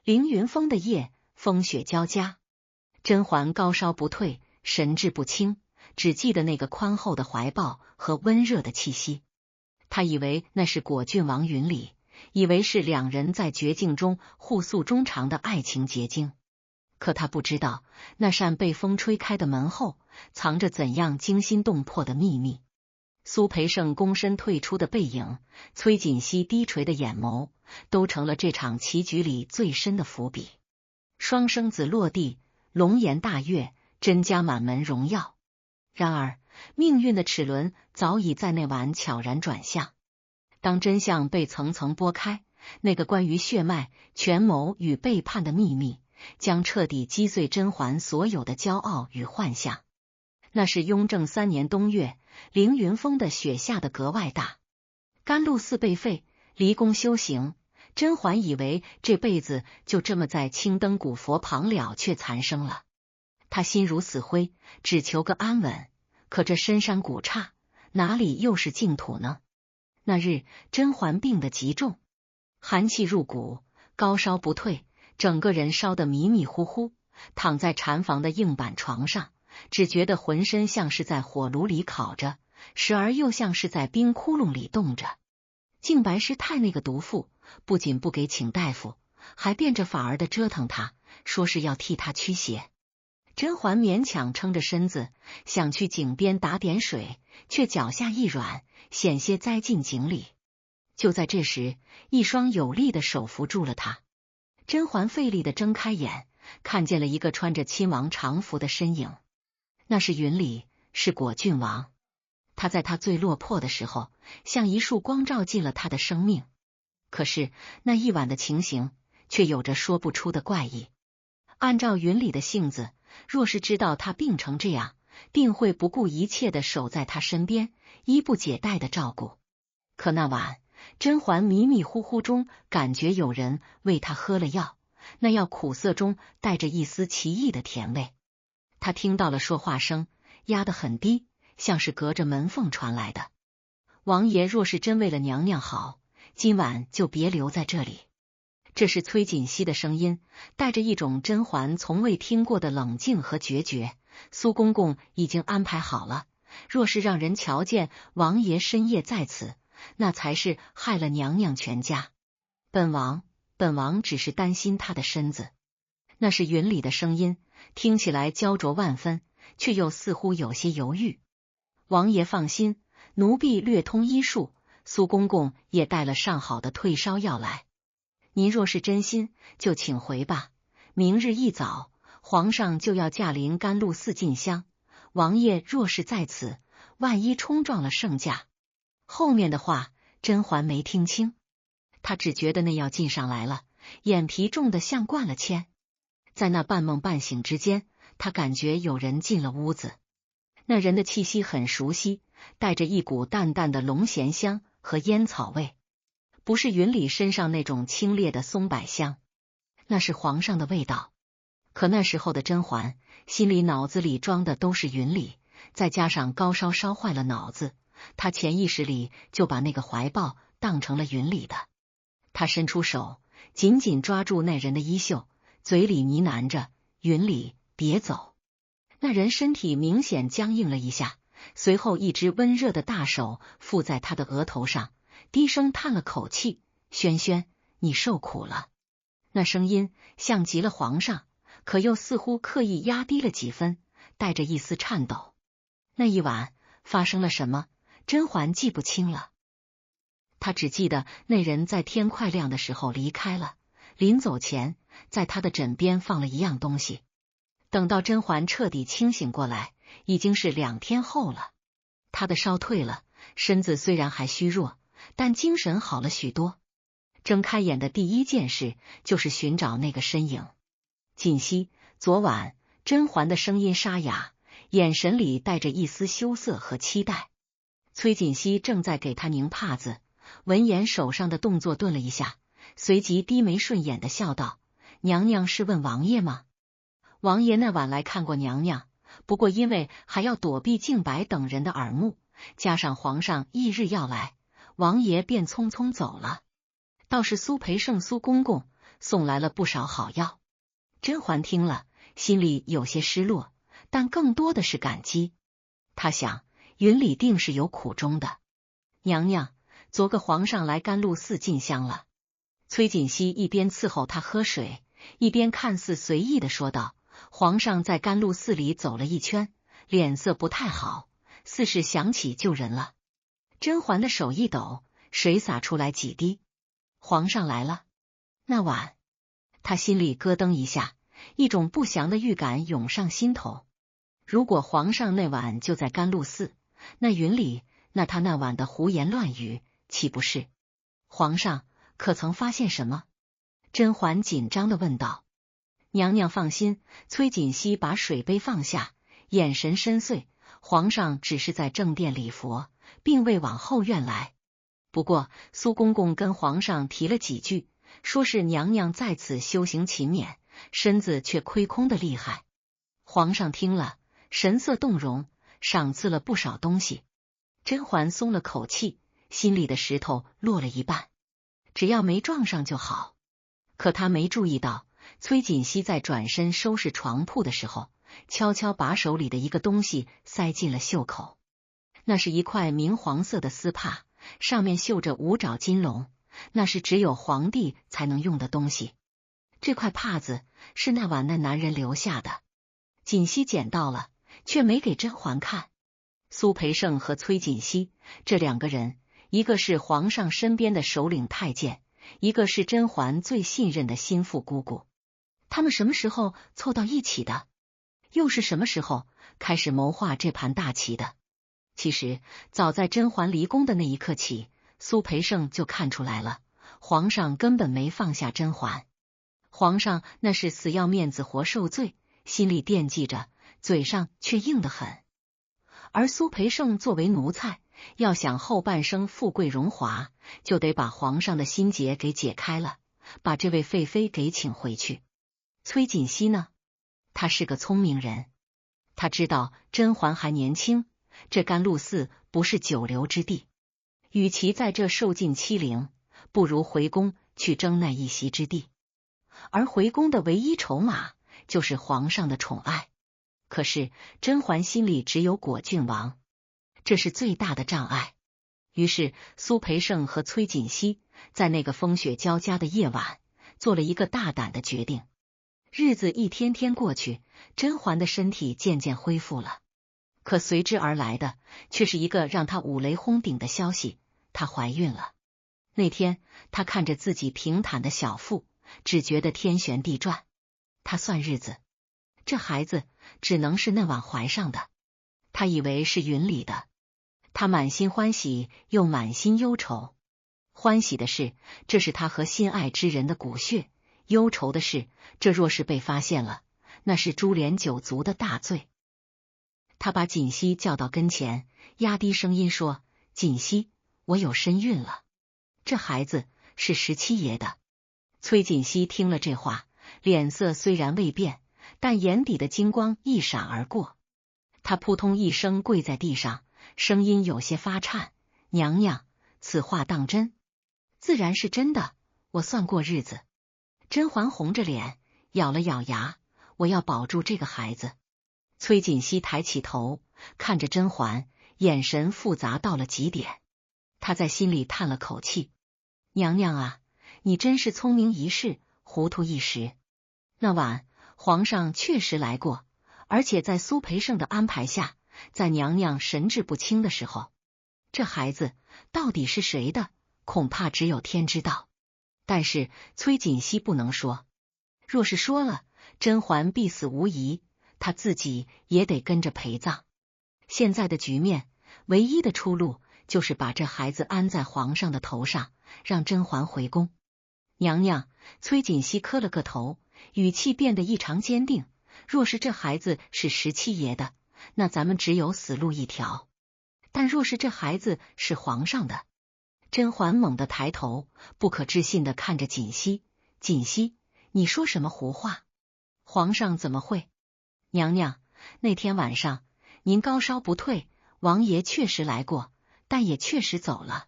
凌云峰的夜，风雪交加，甄嬛高烧不退，神志不清，只记得那个宽厚的怀抱和温热的气息。他以为那是果郡王云里，以为是两人在绝境中互诉衷肠的爱情结晶。可他不知道，那扇被风吹开的门后，藏着怎样惊心动魄的秘密。苏培盛躬身退出的背影，崔槿汐低垂的眼眸，都成了这场棋局里最深的伏笔。双生子落地，龙颜大悦，甄家满门荣耀。然而，命运的齿轮早已在那晚悄然转向。当真相被层层剥开，那个关于血脉、权谋与背叛的秘密，将彻底击碎甄嬛所有的骄傲与幻想。那是雍正3年冬月，凌云峰的雪下得格外大。甘露寺被废，离宫修行，甄嬛以为这辈子就这么在青灯古佛旁了却残生了。她心如死灰，只求个安稳。可这深山古刹，哪里又是净土呢？那日，甄嬛病得极重，寒气入骨，高烧不退，整个人烧得迷迷糊糊，躺在禅房的硬板床上，只觉得浑身像是在火炉里烤着，时而又像是在冰窟窿里冻着。净白师太那个毒妇，不仅不给请大夫，还变着法儿的折腾他，说是要替他驱邪。甄嬛勉强撑着身子，想去井边打点水，却脚下一软，险些栽进井里。就在这时，一双有力的手扶住了她。甄嬛费力地睁开眼，看见了一个穿着亲王常服的身影。那是云里，是果郡王。他在他最落魄的时候，像一束光照进了他的生命。可是那一晚的情形，却有着说不出的怪异。按照云里的性子，若是知道他病成这样，定会不顾一切的守在他身边，衣不解带的照顾。可那晚，甄嬛迷迷糊糊中感觉有人为她喝了药，那药苦涩中带着一丝奇异的甜味。她听到了说话声，压得很低，像是隔着门缝传来的。王爷若是真为了娘娘好，今晚就别留在这里。这是崔槿汐的声音，带着一种甄嬛从未听过的冷静和决绝。苏公公已经安排好了，若是让人瞧见王爷深夜在此，那才是害了娘娘全家。本王只是担心他的身子。那是云里的声音，听起来焦灼万分，却又似乎有些犹豫。王爷放心，奴婢略通医术，苏公公也带了上好的退烧药来。您若是真心，就请回吧。明日一早，皇上就要驾临甘露寺进香。王爷若是在此，万一冲撞了圣驾。后面的话，甄嬛没听清，她只觉得那药进上来了，眼皮重得像灌了铅。在那半梦半醒之间，她感觉有人进了屋子。那人的气息很熟悉，带着一股淡淡的龙涎香和烟草味。不是云里身上那种清冽的松柏香，那是皇上的味道。可那时候的甄嬛心里脑子里装的都是云里，再加上高烧烧坏了脑子，她潜意识里就把那个怀抱当成了云里的。她伸出手，紧紧抓住那人的衣袖，嘴里呢喃着：“云里，别走。”那人身体明显僵硬了一下，随后一只温热的大手附在他的额头上，低声叹了口气：“萱萱，你受苦了。”那声音像极了皇上，可又似乎刻意压低了几分，带着一丝颤抖。那一晚发生了什么，甄嬛记不清了。她只记得那人在天快亮的时候离开了，临走前在他的枕边放了一样东西。等到甄嬛彻底清醒过来，已经是2天后了。她的烧退了，身子虽然还虚弱，但精神好了许多。睁开眼的第一件事就是寻找那个身影。槿汐，昨晚，甄嬛的声音沙哑，眼神里带着一丝羞涩和期待。崔槿汐正在给她拧帕子，闻言手上的动作顿了一下，随即低眉顺眼的笑道：“娘娘是问王爷吗？王爷那晚来看过娘娘，不过因为还要躲避净白等人的耳目，加上皇上翌日要来，王爷便匆匆走了。倒是苏培盛苏公公，送来了不少好药。甄嬛听了，心里有些失落，但更多的是感激。她想，云里定是有苦衷的。娘娘，昨个皇上来甘露寺进香了。崔槿汐一边伺候他喝水，一边看似随意的说道：“皇上在甘露寺里走了一圈，脸色不太好，似是想起旧人了。”甄嬛的手一抖，水洒出来几滴。皇上来了。那晚，他心里咯噔一下，一种不祥的预感涌上心头。如果皇上那晚就在甘露寺，那云里，那他那晚的胡言乱语，岂不是？皇上可曾发现什么？甄嬛紧张地问道。娘娘放心，崔槿汐把水杯放下，眼神深邃。皇上只是在正殿礼佛，并未往后院来。不过苏公公跟皇上提了几句，说是娘娘在此修行勤勉，身子却亏空的厉害。皇上听了，神色动容，赏赐了不少东西。甄嬛松了口气，心里的石头落了一半，只要没撞上就好。可她没注意到，崔槿汐在转身收拾床铺的时候，悄悄把手里的一个东西塞进了袖口。那是一块明黄色的丝帕，上面绣着五爪金龙，那是只有皇帝才能用的东西。这块帕子是那晚那男人留下的。槿汐捡到了，却没给甄嬛看。苏培盛和崔槿汐这两个人，一个是皇上身边的首领太监，一个是甄嬛最信任的心腹姑姑。他们什么时候凑到一起的？又是什么时候开始谋划这盘大棋的？其实早在甄嬛离宫的那一刻起，苏培盛就看出来了，皇上根本没放下甄嬛。皇上那是死要面子活受罪，心里惦记着，嘴上却硬得很。而苏培盛作为奴才，要想后半生富贵荣华，就得把皇上的心结给解开了，把这位废妃给请回去。崔槿汐呢？她是个聪明人，她知道甄嬛还年轻，这甘露寺不是久留之地，与其在这受尽欺凌，不如回宫去争那一席之地。而回宫的唯一筹码就是皇上的宠爱。可是甄嬛心里只有果郡王，这是最大的障碍。于是苏培盛和崔槿汐在那个风雪交加的夜晚，做了一个大胆的决定。日子一天天过去，甄嬛的身体渐渐恢复了，可随之而来的却是一个让她五雷轰顶的消息：她怀孕了。那天，她看着自己平坦的小腹，只觉得天旋地转。她算日子，这孩子只能是那晚怀上的。她以为是云里的，她满心欢喜，又满心忧愁。欢喜的是，这是她和心爱之人的骨血；忧愁的是，这若是被发现了，那是株连九族的大罪。他把槿汐叫到跟前，压低声音说：“槿汐，我有身孕了，这孩子是17爷的。”崔槿汐听了这话，脸色虽然未变，但眼底的金光一闪而过。他扑通一声跪在地上，声音有些发颤：“娘娘，此话当真？”“自然是真的，我算过日子。”甄嬛红着脸，咬了咬牙：“我要保住这个孩子。”崔槿汐抬起头，看着甄嬛，眼神复杂到了极点。她在心里叹了口气：“娘娘啊，你真是聪明一世，糊涂一时。那晚皇上确实来过，而且在苏培盛的安排下，在娘娘神志不清的时候，这孩子到底是谁的，恐怕只有天知道。但是崔槿汐不能说，若是说了，甄嬛必死无疑，她自己也得跟着陪葬。现在的局面，唯一的出路就是把这孩子安在皇上的头上，让甄嬛回宫。”“娘娘。”崔槿汐磕了个头，语气变得异常坚定：“若是这孩子是17爷的，那咱们只有死路一条；但若是这孩子是皇上的……”甄嬛猛地抬头，不可置信地看着槿汐：“槿汐，你说什么胡话？皇上怎么会？”“娘娘，那天晚上您高烧不退，王爷确实来过，但也确实走了。”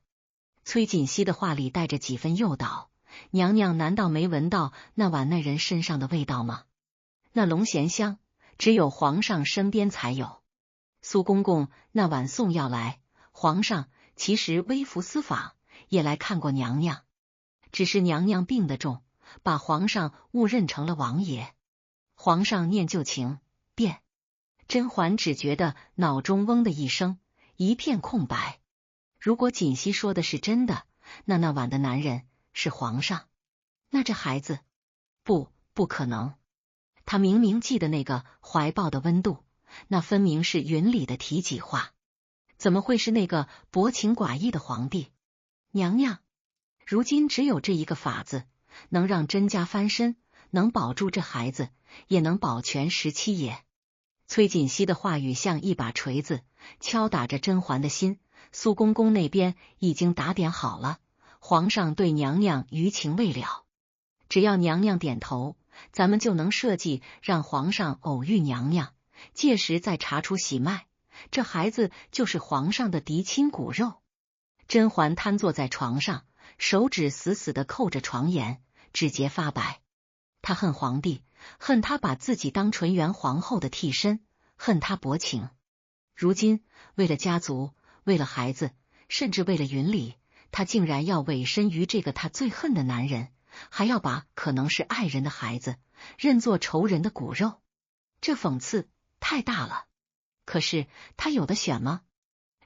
崔槿汐的话里带着几分诱导，娘娘难道没闻到那碗那人身上的味道吗？那龙涎香只有皇上身边才有。苏公公那晚送药来，皇上其实微服私访，也来看过娘娘，只是娘娘病得重，把皇上误认成了王爷。皇上念旧情，便……甄嬛只觉得脑中嗡的一声，一片空白。如果锦汐说的是真的，那晚的男人是皇上，那这孩子……不可能。他明明记得那个怀抱的温度，那分明是云里的提己话，怎么会是那个薄情寡义的皇帝？娘娘，如今只有这一个法子，能让甄家翻身，能保住这孩子，也能保全17爷。崔槿汐的话语像一把锤子，敲打着甄嬛的心。苏公公那边已经打点好了，皇上对娘娘余情未了，只要娘娘点头，咱们就能设计让皇上偶遇娘娘，届时再查出喜脉，这孩子就是皇上的嫡亲骨肉。甄嬛瘫坐在床上，手指死死地扣着床沿，指节发白。她恨皇帝，恨他把自己当纯元皇后的替身，恨他薄情。如今为了家族，为了孩子，甚至为了云里，他竟然要委身于这个他最恨的男人，还要把可能是爱人的孩子认作仇人的骨肉，这讽刺太大了。可是他有的选吗？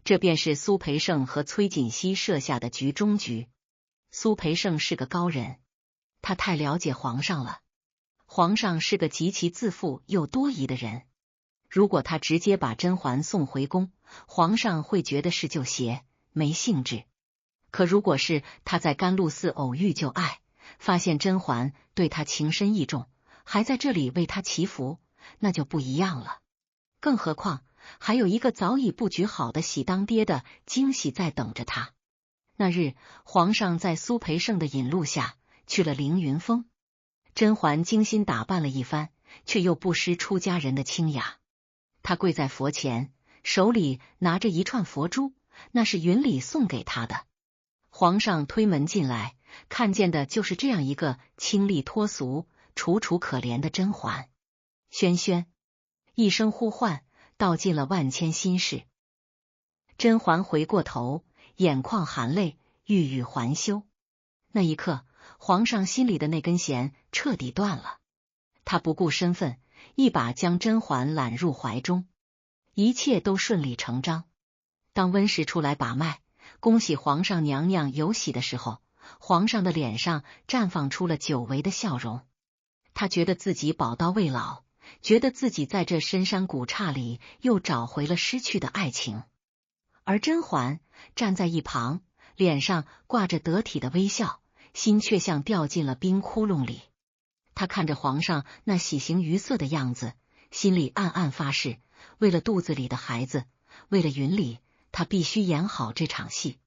这便是苏培盛和崔槿汐设下的局中局。苏培盛是个高人，他太了解皇上了。皇上是个极其自负又多疑的人，如果他直接把甄嬛送回宫，皇上会觉得是旧邪，没兴致。可如果是他在甘露寺偶遇旧爱，发现甄嬛对他情深意重，还在这里为他祈福，那就不一样了。更何况还有一个早已布局好的喜当爹的惊喜在等着他。那日，皇上在苏培盛的引路下去了凌云峰。甄嬛精心打扮了一番，却又不失出家人的清雅。她跪在佛前，手里拿着一串佛珠，那是云里送给她的。皇上推门进来，看见的就是这样一个清丽脱俗、楚楚可怜的甄嬛。轩轩一声呼唤，道尽了万千心事。甄嬛回过头，眼眶含泪，欲语还休。那一刻，皇上心里的那根弦彻底断了。他不顾身份，一把将甄嬛揽入怀中，一切都顺理成章。当温实出来把脉，恭喜皇上娘娘有喜的时候，皇上的脸上绽放出了久违的笑容。他觉得自己宝刀未老，觉得自己在这深山古刹里又找回了失去的爱情。而甄嬛站在一旁，脸上挂着得体的微笑，心却像掉进了冰窟窿里。他看着皇上那喜形于色的样子，心里暗暗发誓，为了肚子里的孩子，为了云里，他必须演好这场戏。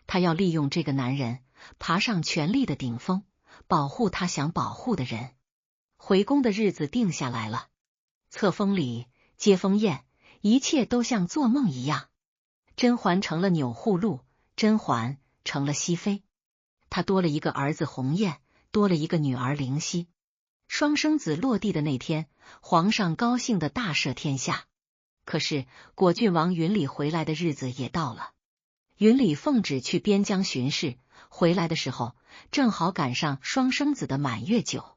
他要利用这个男人爬上权力的顶峰，保护他想保护的人。回宫的日子定下来了，册封礼、接风宴，一切都像做梦一样。甄嬛成了钮祜禄，甄嬛成了熹妃。她多了一个儿子鸿雁，多了一个女儿灵犀。双生子落地的那天，皇上高兴的大赦天下。可是果郡王云里回来的日子也到了。云里奉旨去边疆巡视，回来的时候正好赶上双生子的满月酒。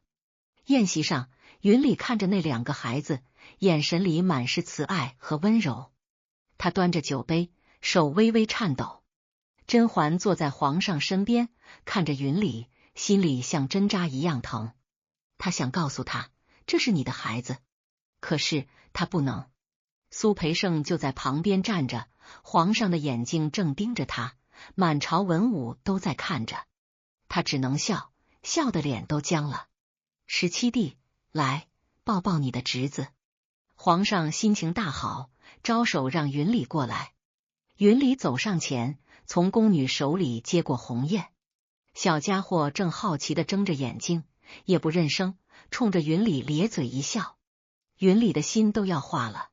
宴席上，云里看着那2个孩子，眼神里满是慈爱和温柔。他端着酒杯，手微微颤抖。甄嬛坐在皇上身边，看着云里，心里像针扎一样疼。他想告诉他，这是你的孩子，可是他不能。苏培盛就在旁边站着，皇上的眼睛正盯着他，满朝文武都在看着。他只能笑，笑的脸都僵了。17弟，来，抱抱你的侄子。皇上心情大好，招手让云里过来。云里走上前，从宫女手里接过鸿雁。小家伙正好奇地睁着眼睛，也不认生，冲着云里咧嘴一笑。云里的心都要化了。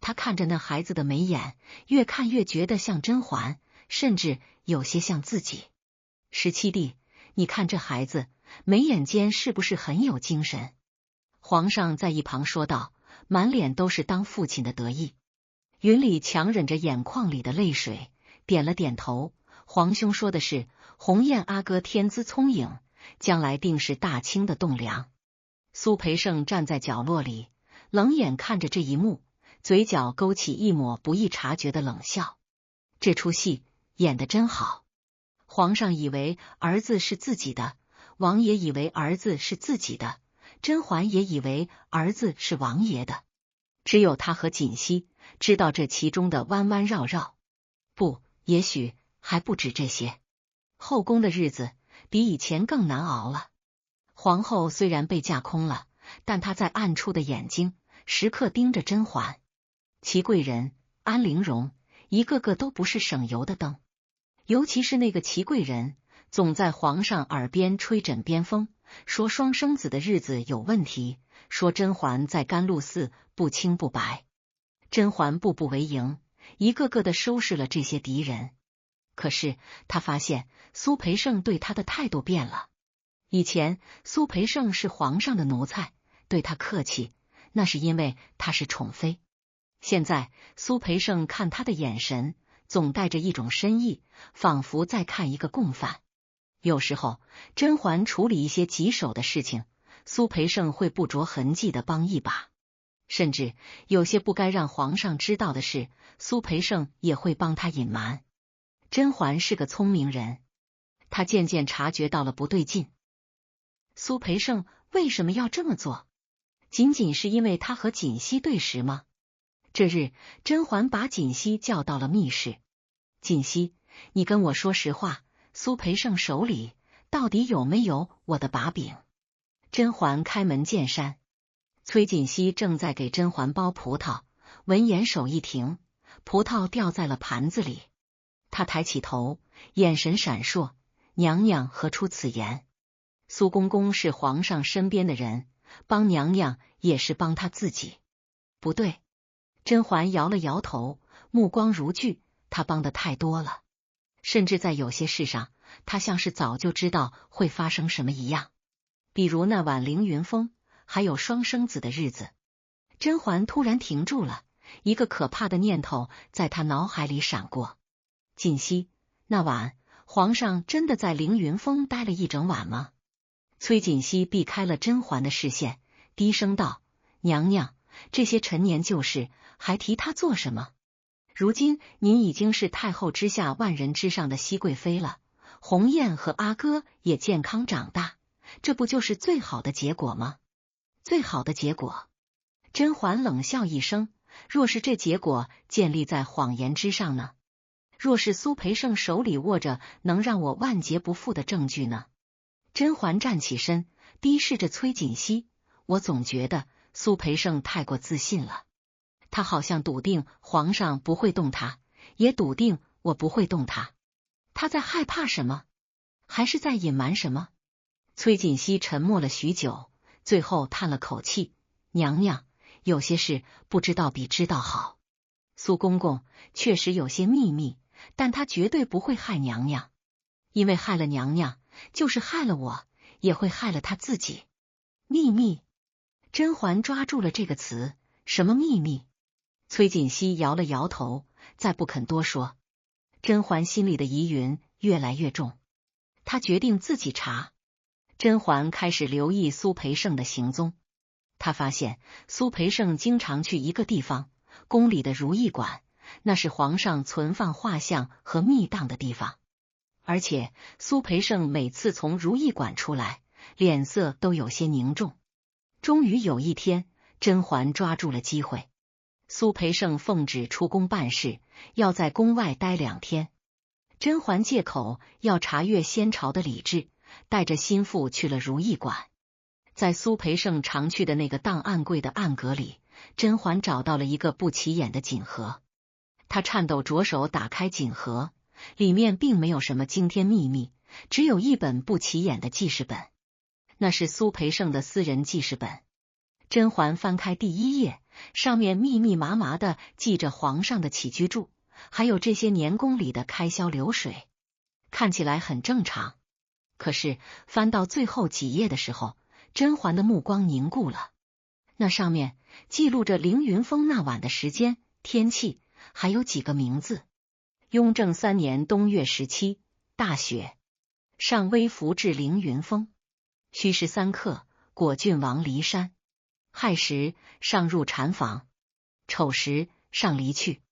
他看着那孩子的眉眼，越看越觉得像甄嬛，甚至有些像自己。17弟，你看这孩子眉眼间是不是很有精神？皇上在一旁说道，满脸都是当父亲的得意。云里强忍着眼眶里的泪水，点了点头。皇兄说的是，鸿雁阿哥天资聪颖，将来定是大清的栋梁。苏培盛站在角落里，冷眼看着这一幕，嘴角勾起一抹不易察觉的冷笑。这出戏演得真好。皇上以为儿子是自己的，王爷以为儿子是自己的，甄嬛也以为儿子是王爷的，只有他和锦汐知道这其中的弯弯绕绕。不，也许还不止这些。后宫的日子比以前更难熬了。皇后虽然被架空了，但她在暗处的眼睛时刻盯着甄嬛。祺贵人、安陵容一个个都不是省油的灯，尤其是那个祺贵人，总在皇上耳边吹枕边风，说双生子的日子有问题，说甄嬛在甘露寺不清不白。甄嬛步步为营，一个个的收拾了这些敌人。可是他发现苏培盛对他的态度变了。以前苏培盛是皇上的奴才，对他客气，那是因为他是宠妃。现在苏培盛看他的眼神总带着一种深意，仿佛在看一个共犯。有时候甄嬛处理一些棘手的事情，苏培盛会不着痕迹的帮一把，甚至有些不该让皇上知道的事，苏培盛也会帮他隐瞒。甄嬛是个聪明人，她渐渐察觉到了不对劲。苏培盛为什么要这么做？仅仅是因为他和锦汐对食吗？这日，甄嬛把锦汐叫到了密室。锦汐，你跟我说实话，苏培盛手里到底有没有我的把柄？甄嬛开门见山。崔锦汐正在给甄嬛剥葡萄，闻言手一停，葡萄掉在了盘子里。她抬起头，眼神闪烁，娘娘何出此言？苏公公是皇上身边的人，帮娘娘也是帮他自己。不对。甄嬛摇了摇头，目光如炬，他帮的太多了，甚至在有些事上，他像是早就知道会发生什么一样。比如那晚凌云峰，还有双生子的日子。甄嬛突然停住了，一个可怕的念头在她脑海里闪过。锦汐，那晚皇上真的在凌云峰待了一整晚吗？崔锦汐避开了甄嬛的视线，低声道：娘娘，这些陈年旧事还提他做什么？如今您已经是太后之下万人之上的熹贵妃了，鸿雁和阿哥也健康长大，这不就是最好的结果吗？最好的结果？甄嬛冷笑一声，若是这结果建立在谎言之上呢？若是苏培盛手里握着能让我万劫不复的证据呢？甄嬛站起身，低视着崔锦汐，我总觉得苏培盛太过自信了，他好像笃定皇上不会动他，也笃定我不会动他。他在害怕什么？还是在隐瞒什么？崔锦汐沉默了许久，最后叹了口气：娘娘，有些事不知道比知道好。苏公公确实有些秘密，但他绝对不会害娘娘，因为害了娘娘，就是害了我，也会害了他自己。秘密？甄嬛抓住了这个词，什么秘密？崔锦汐摇了摇头，再不肯多说。甄嬛心里的疑云越来越重，她决定自己查。甄嬛开始留意苏培盛的行踪，她发现苏培盛经常去一个地方，宫里的如意馆，那是皇上存放画像和秘档的地方。而且苏培盛每次从如意馆出来，脸色都有些凝重。终于有一天，甄嬛抓住了机会。苏培盛奉旨出宫办事，要在宫外待2天。甄嬛借口要查阅先朝的礼制，带着心腹去了如意馆。在苏培盛常去的那个档案柜的暗格里，甄嬛找到了一个不起眼的锦盒。她颤抖着手打开锦盒，里面并没有什么惊天秘密，只有一本不起眼的记事本。那是苏培盛的私人记事本。甄嬛翻开第1页，上面密密麻麻的记着皇上的起居住，还有这些年宫里的开销流水，看起来很正常。可是翻到最后几页的时候，甄嬛的目光凝固了。那上面记录着凌云峰那晚的时间、天气，还有几个名字：雍正3年冬月17，大雪，上微服至凌云峰。戌时3刻，果郡王离山。亥时，上入禅房。丑时，上离去。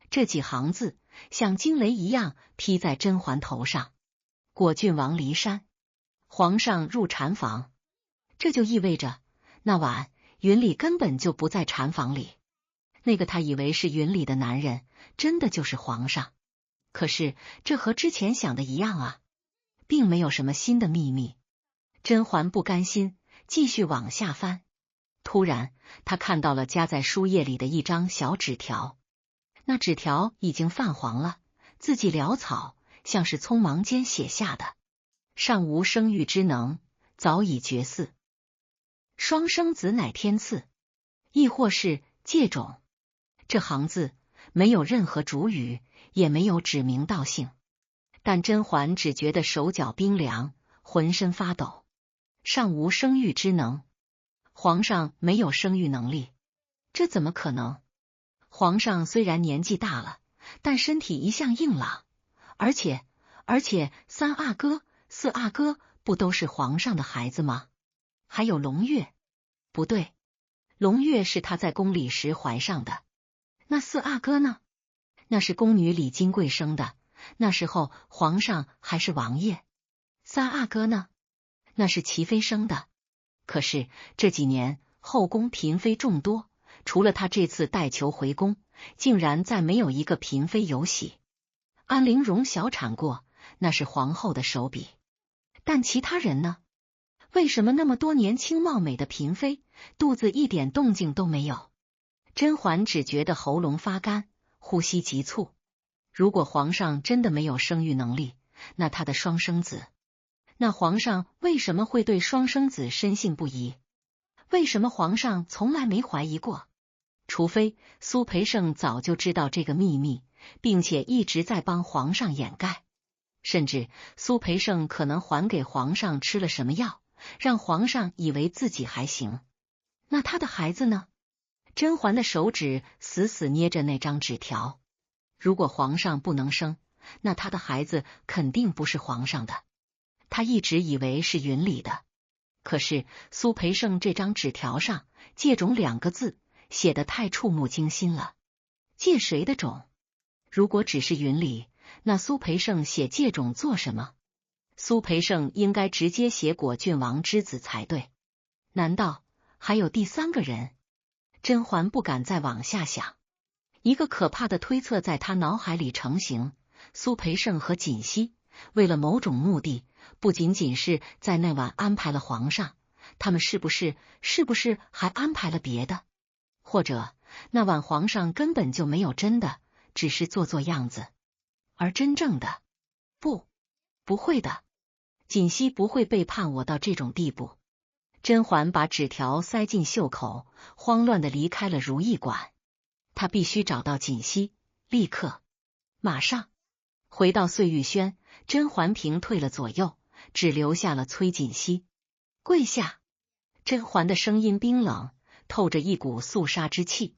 这几行字像惊雷一样劈在甄嬛头上。果郡王离山，皇上入禅房，这就意味着那晚云里根本就不在禅房里。那个他以为是云里的男人，真的就是皇上。可是这和之前想的一样啊，并没有什么新的秘密。甄嬛不甘心，继续往下翻。突然，他看到了夹在书页里的一张小纸条。那纸条已经泛黄了，字迹潦草，像是匆忙间写下的。上无生育之能，早已绝嗣。双生子乃天赐，亦或是借种。这行字没有任何主语，也没有指名道姓，但甄嬛只觉得手脚冰凉，浑身发抖。上无生育之能，皇上没有生育能力，这怎么可能？皇上虽然年纪大了，但身体一向硬朗，而且三阿哥、四阿哥不都是皇上的孩子吗？还有胧月，不对，胧月是他在宫里时怀上的。那四阿哥呢？那是宫女李金贵生的，那时候皇上还是王爷。三阿哥呢？那是齐妃生的。可是这几年后宫嫔妃众多，除了他这次带球回宫，竟然再没有一个嫔妃有喜。安陵容小产过，那是皇后的手笔。但其他人呢？为什么那么多年轻貌美的嫔妃，肚子一点动静都没有？甄嬛只觉得喉咙发干，呼吸急促。如果皇上真的没有生育能力，那他的双生子，那皇上为什么会对双生子深信不疑？为什么皇上从来没怀疑过？除非苏培盛早就知道这个秘密，并且一直在帮皇上掩盖。甚至苏培盛可能还给皇上吃了什么药，让皇上以为自己还行。那他的孩子呢？甄嬛的手指死死捏着那张纸条。如果皇上不能生，那他的孩子肯定不是皇上的。他一直以为是云里的。可是苏培盛这张纸条上借种2个字写得太触目惊心了。借谁的种？如果只是云里，那苏培盛写借种做什么？苏培盛应该直接写果郡王之子才对。难道还有第3个人？甄嬛不敢再往下想，一个可怕的推测在他脑海里成型。苏培盛和锦汐为了某种目的，不仅仅是在那晚安排了皇上，他们是不是还安排了别的？或者那晚皇上根本就没有真的，只是做样子。而真正的，不会的，锦汐不会背叛我到这种地步。甄嬛把纸条塞进袖口，慌乱地离开了如意馆。她必须找到锦汐，立刻，马上。回到碎玉轩，甄嬛屏退了左右，只留下了崔锦汐。跪下！甄嬛的声音冰冷，透着一股肃杀之气。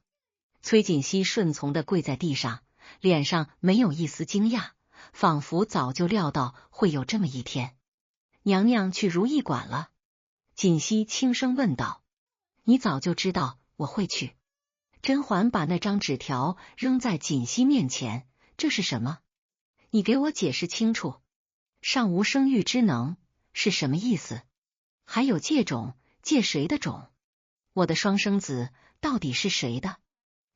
崔锦汐顺从地跪在地上，脸上没有一丝惊讶，仿佛早就料到会有这么一天。娘娘去如意馆了？锦汐轻声问道。你早就知道我会去。甄嬛把那张纸条扔在锦汐面前，这是什么？你给我解释清楚。上无生育之能是什么意思？还有借种，借谁的种？我的双生子到底是谁的？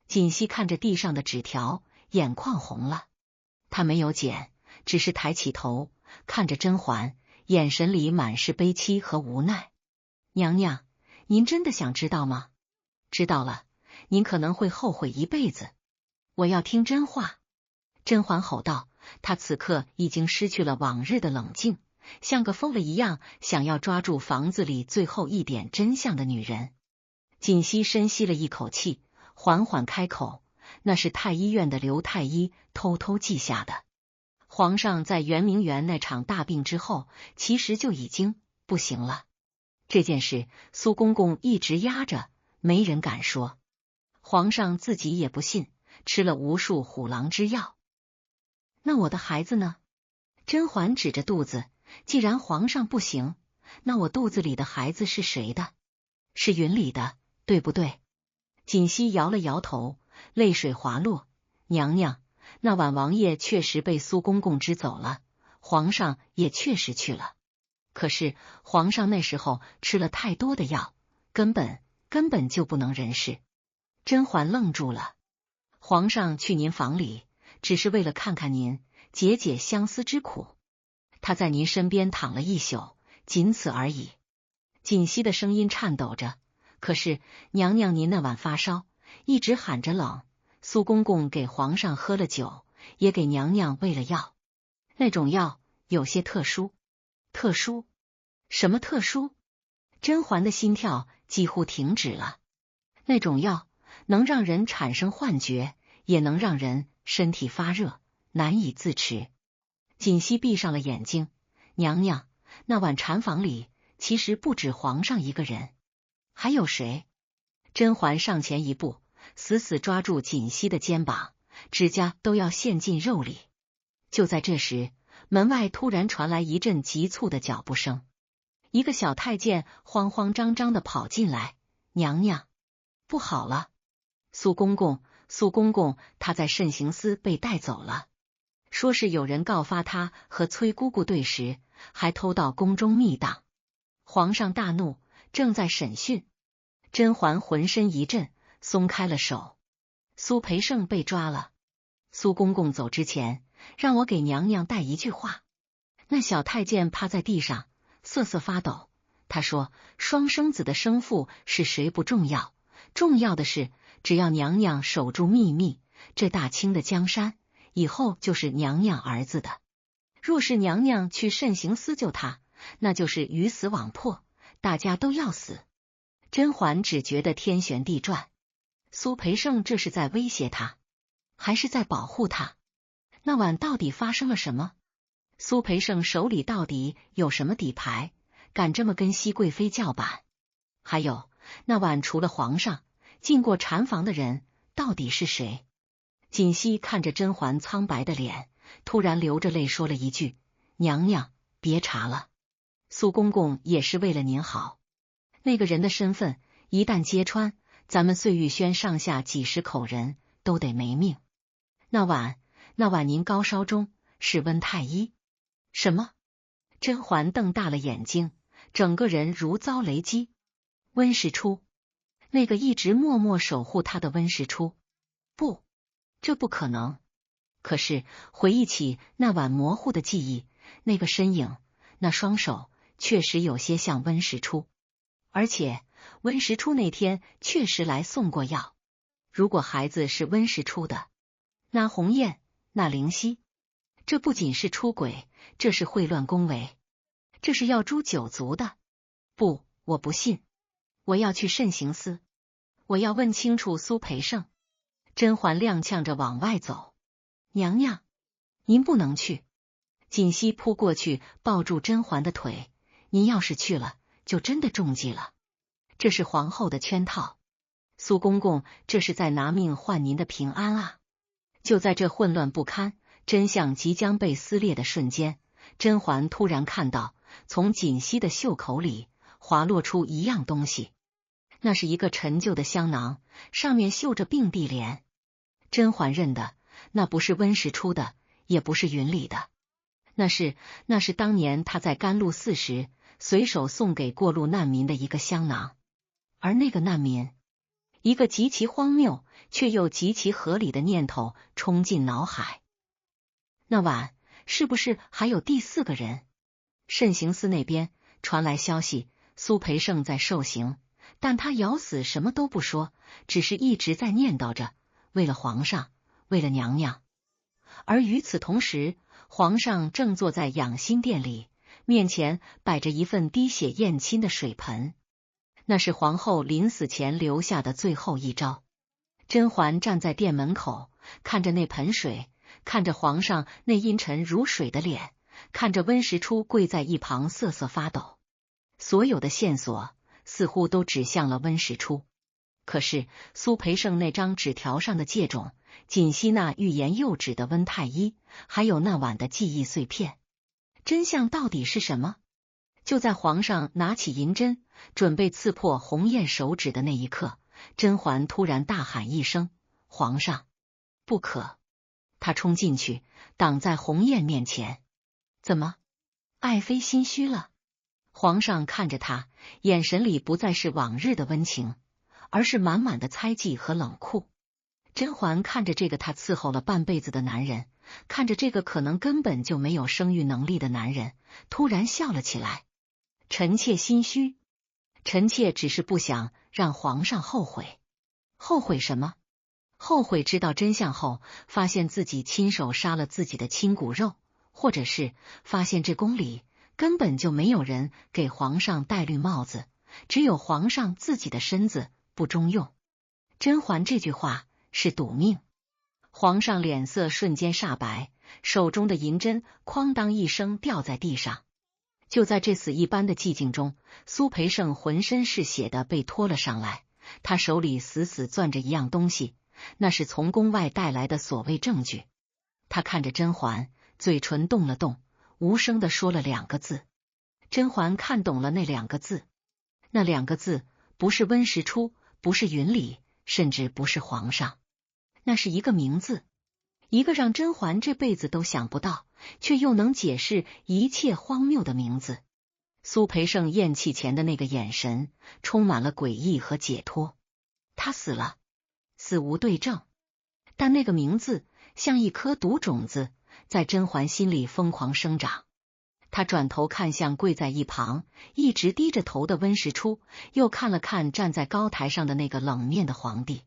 锦汐看着地上的纸条，眼眶红了。她没有捡，只是抬起头看着甄嬛，眼神里满是悲戚和无奈。娘娘，您真的想知道吗？知道了，您可能会后悔一辈子。我要听真话。甄嬛吼道，她此刻已经失去了往日的冷静，像个疯了一样，想要抓住房子里最后一点真相的女人。锦汐深吸了一口气，缓缓开口，那是太医院的刘太医偷偷记下的。皇上在圆明园那场大病之后，其实就已经不行了。这件事苏公公一直压着，没人敢说。皇上自己也不信，吃了无数虎狼之药。那我的孩子呢？甄嬛指着肚子，既然皇上不行，那我肚子里的孩子是谁的？是云里的，对不对？锦汐摇了摇头，泪水滑落。娘娘，那晚王爷确实被苏公公支走了，皇上也确实去了。可是皇上那时候吃了太多的药，根本就不能人事。甄嬛愣住了。皇上去您房里，只是为了看看您，解解相思之苦。他在您身边躺了一宿，仅此而已。锦汐的声音颤抖着。可是娘娘您那晚发烧，一直喊着冷，苏公公给皇上喝了酒，也给娘娘喂了药。那种药有些特殊。特殊？什么特殊？甄嬛的心跳几乎停止了。那种药能让人产生幻觉，也能让人身体发热，难以自持。锦汐闭上了眼睛。娘娘，那晚禅房里其实不止皇上一个人。还有谁？甄嬛上前一步，死死抓住锦汐的肩膀，指甲都要陷进肉里。就在这时，门外突然传来一阵急促的脚步声，一个小太监慌慌张张的跑进来。娘娘，不好了！苏公公，他在慎刑司被带走了，说是有人告发他和崔姑姑对食，还偷到宫中密档。皇上大怒，正在审讯。甄嬛浑身一震，松开了手。苏培盛被抓了。苏公公走之前，让我给娘娘带一句话。那小太监趴在地上，瑟瑟发抖。他说：“双生子的生父是谁不重要，重要的是，只要娘娘守住秘密，这大清的江山以后就是娘娘儿子的。若是娘娘去慎刑司救他，那就是鱼死网破，大家都要死。”甄嬛只觉得天旋地转。苏培盛这是在威胁他，还是在保护他？那晚到底发生了什么？苏培盛手里到底有什么底牌，敢这么跟熹贵妃叫板？还有，那晚除了皇上，进过禅房的人到底是谁？锦汐看着甄嬛苍白的脸，突然流着泪说了一句：“娘娘，别查了，苏公公也是为了您好。那个人的身份一旦揭穿，咱们碎玉轩上下几十口人都得没命。那晚您高烧中是温太医？”什么？甄嬛瞪大了眼睛，整个人如遭雷击。温实初，那个一直默默守护他的温实初？不，这不可能。可是回忆起那晚模糊的记忆，那个身影，那双手，确实有些像温实初。而且温实初那天确实来送过药。如果孩子是温实初的，那鸿雁，那灵犀，这不仅是出轨，这是秽乱宫闱，这是要诛九族的。不，我不信，我要去慎刑司，我要问清楚苏培盛。甄嬛踉跄着往外走。娘娘，您不能去。锦汐扑过去抱住甄嬛的腿，您要是去了，就真的中计了。这是皇后的圈套，苏公公这是在拿命换您的平安啊！就在这混乱不堪、真相即将被撕裂的瞬间，甄嬛突然看到从锦汐的袖口里滑落出一样东西，那是一个陈旧的香囊，上面绣着并蒂莲。甄嬛认得，那不是温实初的，也不是云里的，那是当年他在甘露寺时随手送给过路难民的一个香囊。而那个难民，一个极其荒谬却又极其合理的念头冲进脑海。那晚是不是还有第四个人？慎刑司那边传来消息，苏培盛在受刑，但他咬死什么都不说，只是一直在念叨着为了皇上，为了娘娘。而与此同时，皇上正坐在养心殿里，面前摆着一份滴血验亲的水盆，那是皇后临死前留下的最后一招。甄嬛站在殿门口，看着那盆水，看着皇上那阴沉如水的脸，看着温实初跪在一旁瑟瑟发抖，所有的线索似乎都指向了温实初。可是苏培盛那张纸条上的借种，锦溪那欲言又止的温太医，还有那晚的记忆碎片，真相到底是什么？就在皇上拿起银针，准备刺破鸿雁手指的那一刻，甄嬛突然大喊一声：“皇上，不可！”她冲进去，挡在鸿雁面前。怎么，爱妃心虚了？皇上看着她，眼神里不再是往日的温情，而是满满的猜忌和冷酷。甄嬛看着这个她伺候了半辈子的男人，看着这个可能根本就没有生育能力的男人，突然笑了起来。臣妾心虚，臣妾只是不想让皇上后悔。后悔什么？后悔知道真相后，发现自己亲手杀了自己的亲骨肉，或者是发现这宫里根本就没有人给皇上戴绿帽子，只有皇上自己的身子不中用。甄嬛这句话是赌命。皇上脸色瞬间煞白，手中的银针哐当一声掉在地上。就在这死一般的寂静中，苏培盛浑身是血的被拖了上来，他手里死死攥着一样东西，那是从宫外带来的所谓证据。他看着甄嬛，嘴唇动了动，无声的说了2个字。甄嬛看懂了那2个字，那2个字不是温实初，不是云里，甚至不是皇上，那是一个名字，一个让甄嬛这辈子都想不到，却又能解释一切荒谬的名字。苏培盛咽气前的那个眼神，充满了诡异和解脱。他死了，死无对证，但那个名字像一颗毒种子，在甄嬛心里疯狂生长。他转头看向跪在一旁一直低着头的温实初，又看了看站在高台上的那个冷面的皇帝，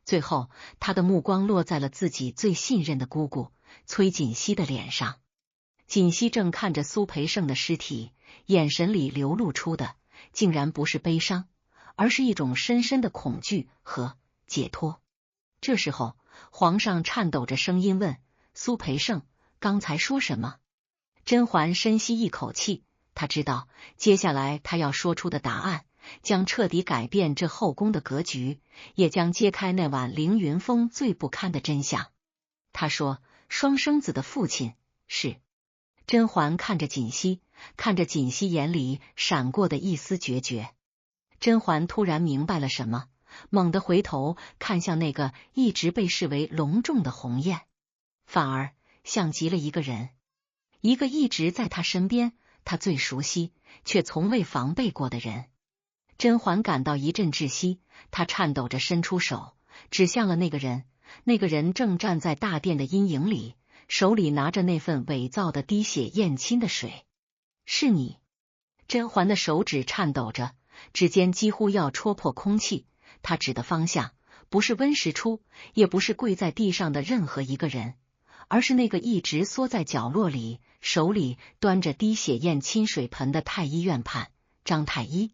最后他的目光落在了自己最信任的姑姑崔槿汐的脸上。槿汐正看着苏培盛的尸体，眼神里流露出的竟然不是悲伤，而是一种深深的恐惧和解脱。这时候皇上颤抖着声音问：“苏培盛，刚才说什么？”甄嬛深吸一口气，她知道接下来她要说出的答案将彻底改变这后宫的格局，也将揭开那晚凌云峰最不堪的真相。她说：“双生子的父亲是……”甄嬛看着槿汐，看着槿汐眼里闪过的一丝决绝。甄嬛突然明白了什么，猛地回头看向那个一直被视为隆重的鸿雁，反而像极了一个人，一个一直在她身边，她最熟悉却从未防备过的人。甄嬛感到一阵窒息，她颤抖着伸出手，指向了那个人。那个人正站在大殿的阴影里，手里拿着那份伪造的滴血验亲的水。是你！甄嬛的手指颤抖着，指尖几乎要戳破空气。她指的方向不是温实初，也不是跪在地上的任何一个人，而是那个一直缩在角落里，手里端着滴血验亲水盆的太医院判张太医。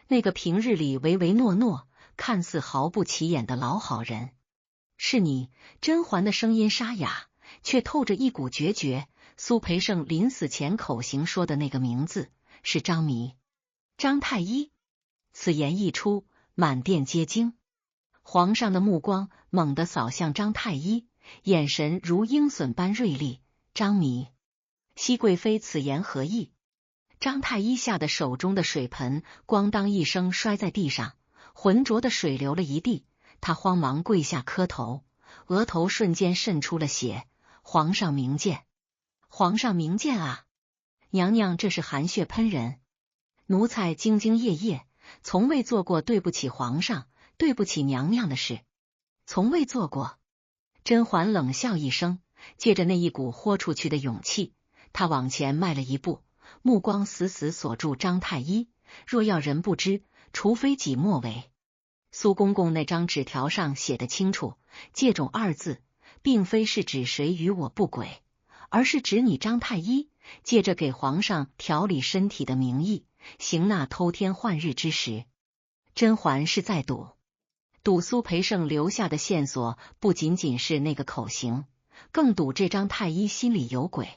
那个平日里唯唯诺诺，看似毫不起眼的老好人。是你！甄嬛的声音沙哑，却透着一股决绝。苏培盛临死前口型说的那个名字是张弥。张太医！此言一出，满殿皆惊。皇上的目光猛地扫向张太医，眼神如鹰隼般锐利。张弥，熹贵妃此言何意？张太医吓得手中的水盆咣当一声摔在地上，浑浊的水流了一地。他慌忙跪下磕头，额头瞬间渗出了血。皇上明鉴，皇上明鉴啊！娘娘这是含血喷人。奴才兢兢业业，从未做过对不起皇上、对不起娘娘的事，从未做过。甄嬛冷笑一声，借着那一股豁出去的勇气，她往前迈了一步，目光死死锁住张太医。若要人不知，除非己莫为。苏公公那张纸条上写得清楚，借种2字并非是指谁与我不轨，而是指你张太医借着给皇上调理身体的名义，行那偷天换日之实。甄嬛是在赌苏培盛留下的线索不仅仅是那个口型，更赌这张太医心里有鬼。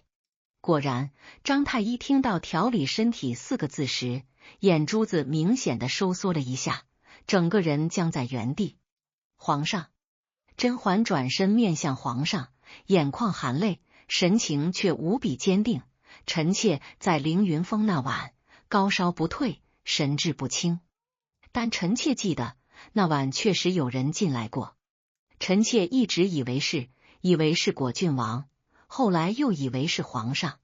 果然，张太医听到调理身体4个字时，眼珠子明显的收缩了一下，整个人僵在原地。皇上，甄嬛转身面向皇上，眼眶含泪，神情却无比坚定。臣妾在凌云峰那晚高烧不退，神志不清，但臣妾记得那晚确实有人进来过。臣妾一直以为是果郡王，后来又以为是皇上。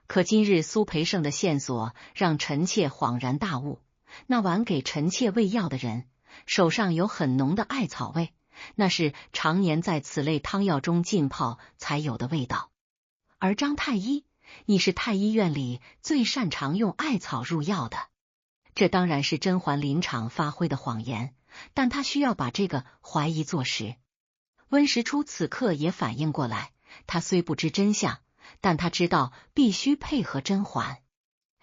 可今日苏培盛的线索让臣妾恍然大悟，那晚给臣妾喂药的人手上有很浓的艾草味，那是常年在此类汤药中浸泡才有的味道。而张太医，你是太医院里最擅长用艾草入药的。这当然是甄嬛临场发挥的谎言，但她需要把这个怀疑坐实。温实初此刻也反应过来，他虽不知真相，但他知道必须配合甄嬛。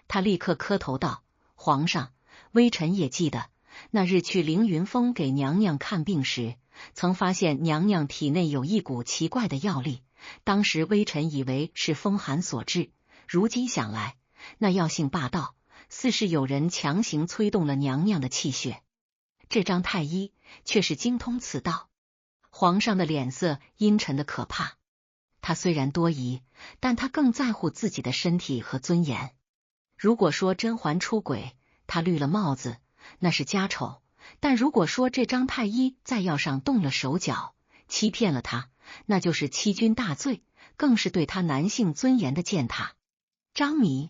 他立刻磕头道：皇上，微臣也记得那日去凌云峰给娘娘看病时，曾发现娘娘体内有一股奇怪的药力，当时微臣以为是风寒所致，如今想来，那药性霸道，似是有人强行催动了娘娘的气血。这张太医却是精通此道。皇上的脸色阴沉的可怕，他虽然多疑，但他更在乎自己的身体和尊严。如果说甄嬛出轨，他绿了帽子，那是家丑；但如果说这张太医在药上动了手脚，欺骗了他，那就是欺君大罪，更是对他男性尊严的践踏。张弥！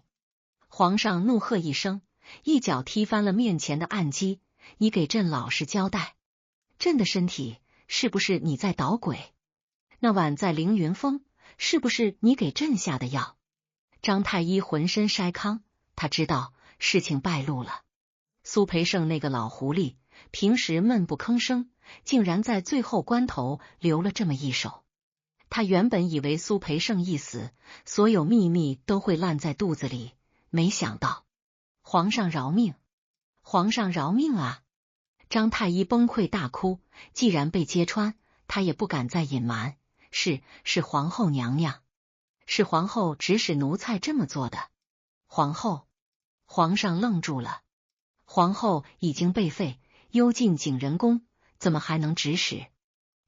皇上怒喝一声，一脚踢翻了面前的案几，你给朕老实交代，朕的身体是不是你在捣鬼？那晚在凌云峰，是不是你给朕下的药？张太医浑身筛糠，他知道事情败露了。苏培盛那个老狐狸，平时闷不吭声，竟然在最后关头留了这么一手。他原本以为苏培盛一死，所有秘密都会烂在肚子里，没想到，皇上饶命！皇上饶命啊！张太医崩溃大哭，既然被揭穿，他也不敢再隐瞒。是皇后娘娘，是皇后指使奴才这么做的。皇后！皇上愣住了。皇后已经被废，幽禁景仁宫，怎么还能指使？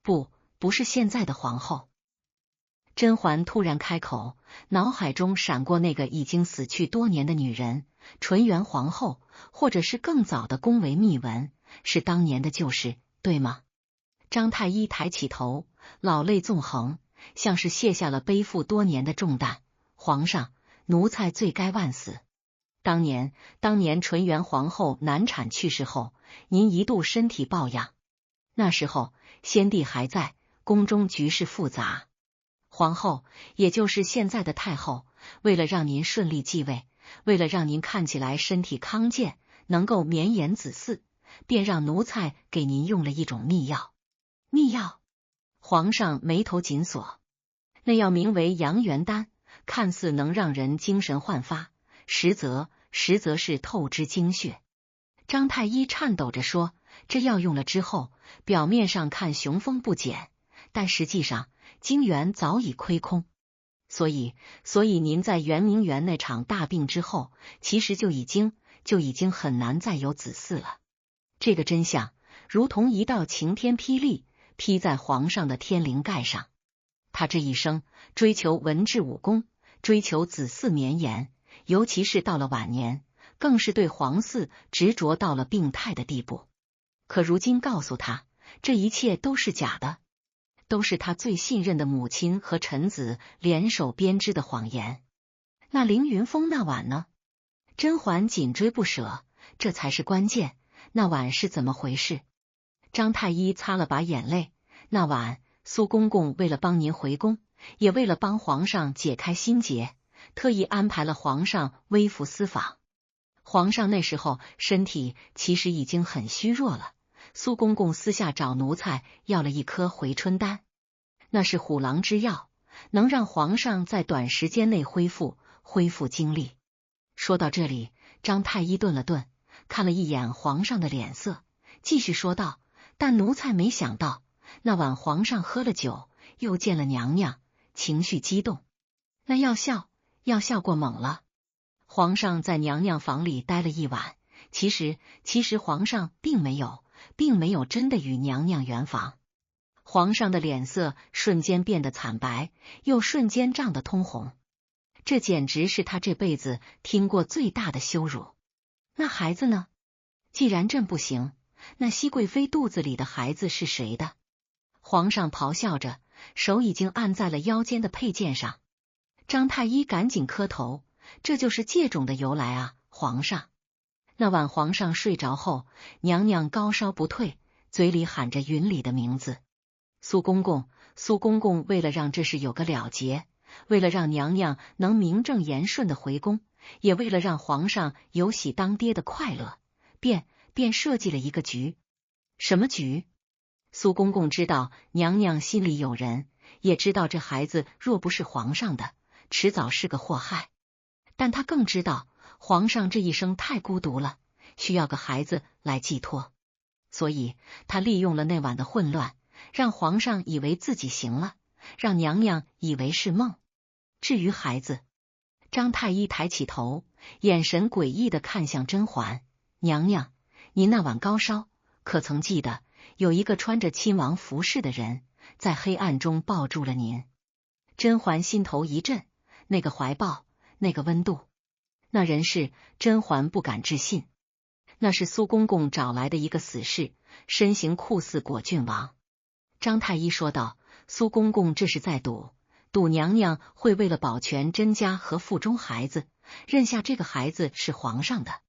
不是现在的皇后。甄嬛突然开口，脑海中闪过那个已经死去多年的女人，纯元皇后，或者是更早的宫闱秘闻，是当年的旧事，对吗？张太医抬起头，老泪纵横，像是卸下了背负多年的重担。皇上，奴才罪该万死。当年纯元皇后难产去世后，您一度身体抱恙，那时候先帝还在，宫中局势复杂。皇后，也就是现在的太后，为了让您顺利继位，为了让您看起来身体康健，能够绵延子嗣，便让奴才给您用了一种秘药。秘药？皇上眉头紧锁。那药名为阳元丹，看似能让人精神焕发，实则是透支精血。张太医颤抖着说，这药用了之后，表面上看雄风不减，但实际上精元早已亏空。所以您在圆明园那场大病之后，其实就已经很难再有子嗣了。这个真相如同一道晴天霹雳，劈在皇上的天灵盖上。他这一生追求文治武功，追求子嗣绵延，尤其是到了晚年，更是对皇嗣执着到了病态的地步。可如今告诉他，这一切都是假的，都是他最信任的母亲和臣子联手编织的谎言。那凌云峰那晚呢？甄嬛紧追不舍，这才是关键。那晚是怎么回事？张太医擦了把眼泪。那晚苏公公为了帮您回宫，也为了帮皇上解开心结，特意安排了皇上微服私访。皇上那时候身体其实已经很虚弱了，苏公公私下找奴才要了一颗回春丹，那是虎狼之药，能让皇上在短时间内恢复精力。说到这里，张太医顿了顿，看了一眼皇上的脸色，继续说道，但奴才没想到，那晚皇上喝了酒，又见了娘娘，情绪激动。那要笑过猛了。皇上在娘娘房里待了一晚，其实皇上并没有真的与娘娘圆房。皇上的脸色瞬间变得惨白，又瞬间涨得通红。这简直是他这辈子听过最大的羞辱。那孩子呢？既然朕不行，那熹贵妃肚子里的孩子是谁的？皇上咆哮着，手已经按在了腰间的佩剑上。张太医赶紧磕头，这就是戒种的由来啊，皇上。那晚皇上睡着后，娘娘高烧不退，嘴里喊着云里的名字。苏公公为了让这事有个了结，为了让娘娘能名正言顺的回宫，也为了让皇上有喜当爹的快乐，便设计了一个局。什么局？苏公公知道娘娘心里有人，也知道这孩子若不是皇上的，迟早是个祸害。但他更知道皇上这一生太孤独了，需要个孩子来寄托。所以他利用了那晚的混乱，让皇上以为自己行了，让娘娘以为是梦。至于孩子，张太医抬起头，眼神诡异地看向甄嬛：“娘娘，您那晚高烧，可曾记得有一个穿着亲王服饰的人在黑暗中抱住了您？”甄嬛心头一震，那个怀抱，那个温度，那人是……甄嬛不敢置信，那是苏公公找来的一个死士，身形酷似果郡王。张太医说道：“苏公公这是在赌娘娘会为了保全甄家和腹中孩子，认下这个孩子是皇上的。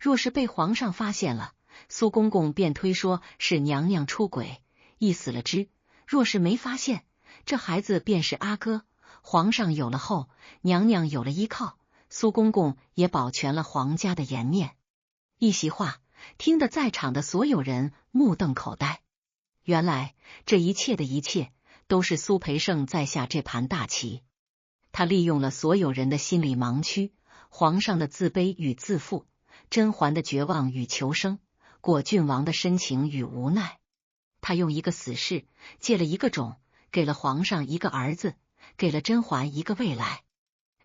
若是被皇上发现了，苏公公便推说是娘娘出轨，一死了之；若是没发现，这孩子便是阿哥。皇上有了后，娘娘有了依靠，苏公公也保全了皇家的颜面。”一席话听得在场的所有人目瞪口呆。原来这一切的一切都是苏培盛在下这盘大棋。他利用了所有人的心理盲区，皇上的自卑与自负，甄嬛的绝望与求生，果郡王的深情与无奈。他用一个死士借了一个种，给了皇上一个儿子，给了甄嬛一个未来。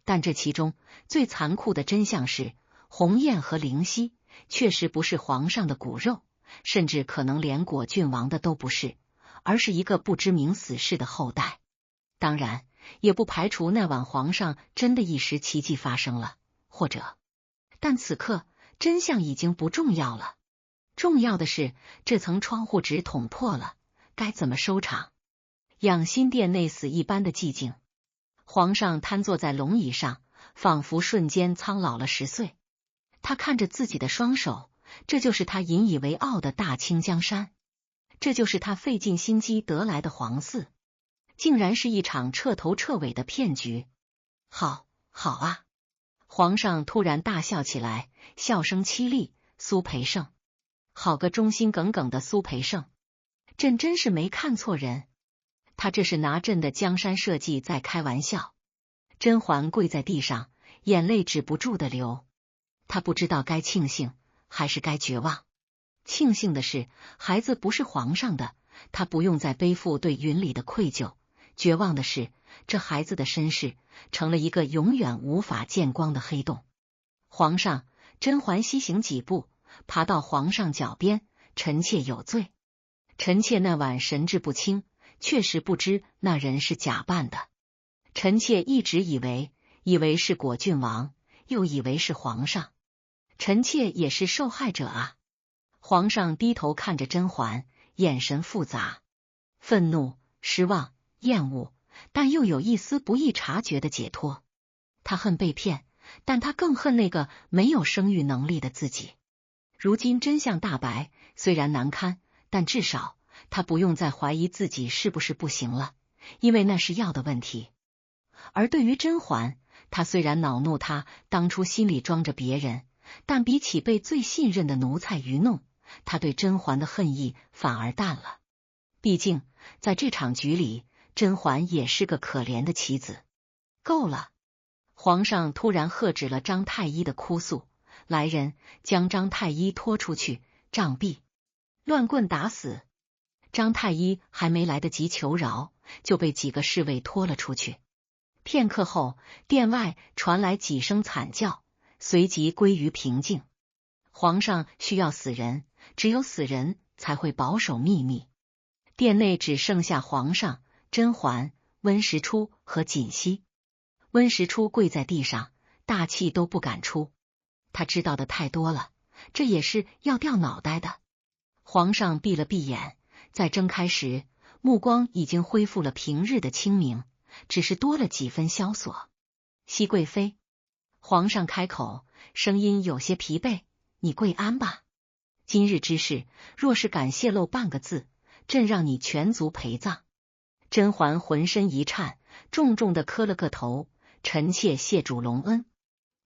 但这其中最残酷的真相是，鸿雁和灵犀确实不是皇上的骨肉，甚至可能连果郡王的都不是，而是一个不知名死士的后代。当然，也不排除那晚皇上真的一时奇迹发生了，或者……但此刻真相已经不重要了，重要的是这层窗户纸捅破了，该怎么收场？养心殿内死一般的寂静，皇上瘫坐在龙椅上，仿佛瞬间苍老了10岁。他看着自己的双手，这就是他引以为傲的大清江山，这就是他费尽心机得来的皇嗣，竟然是一场彻头彻尾的骗局。好啊！皇上突然大笑起来，笑声凄厉。苏培盛，好个忠心耿耿的苏培盛，朕真是没看错人。他这是拿朕的江山社稷在开玩笑。甄嬛跪在地上，眼泪止不住的流。他不知道该庆幸还是该绝望。庆幸的是，孩子不是皇上的，他不用再背负对云里的愧疚；绝望的是，这孩子的身世成了一个永远无法见光的黑洞。皇上，甄嬛西行几步，爬到皇上脚边：“臣妾有罪。臣妾那晚神志不清，确实不知那人是假扮的。臣妾一直以为是果郡王，又以为是皇上。臣妾也是受害者啊！”皇上低头看着甄嬛，眼神复杂，愤怒、失望、厌恶，但又有一丝不易察觉的解脱。他恨被骗，但他更恨那个没有生育能力的自己。如今真相大白，虽然难堪，但至少他不用再怀疑自己是不是不行了，因为那是药的问题。而对于甄嬛，他虽然恼怒他当初心里装着别人，但比起被最信任的奴才愚弄，他对甄嬛的恨意反而淡了。毕竟在这场局里，甄嬛也是个可怜的棋子。够了！皇上突然喝止了张太医的哭诉，来人，将张太医拖出去，杖毙，乱棍打死。张太医还没来得及求饶，就被几个侍卫拖了出去。片刻后，殿外传来几声惨叫，随即归于平静。皇上需要死人，只有死人才会保守秘密。殿内只剩下皇上、甄嬛、温实初和锦汐。温实初跪在地上，大气都不敢出。他知道的太多了，这也是要掉脑袋的。皇上闭了闭眼，再睁开时，目光已经恢复了平日的清明，只是多了几分萧索。熹贵妃，皇上开口，声音有些疲惫，你跪安吧。今日之事，若是敢泄露半个字，朕让你全族陪葬。甄嬛浑身一颤，重重的磕了个头，臣妾谢主隆恩。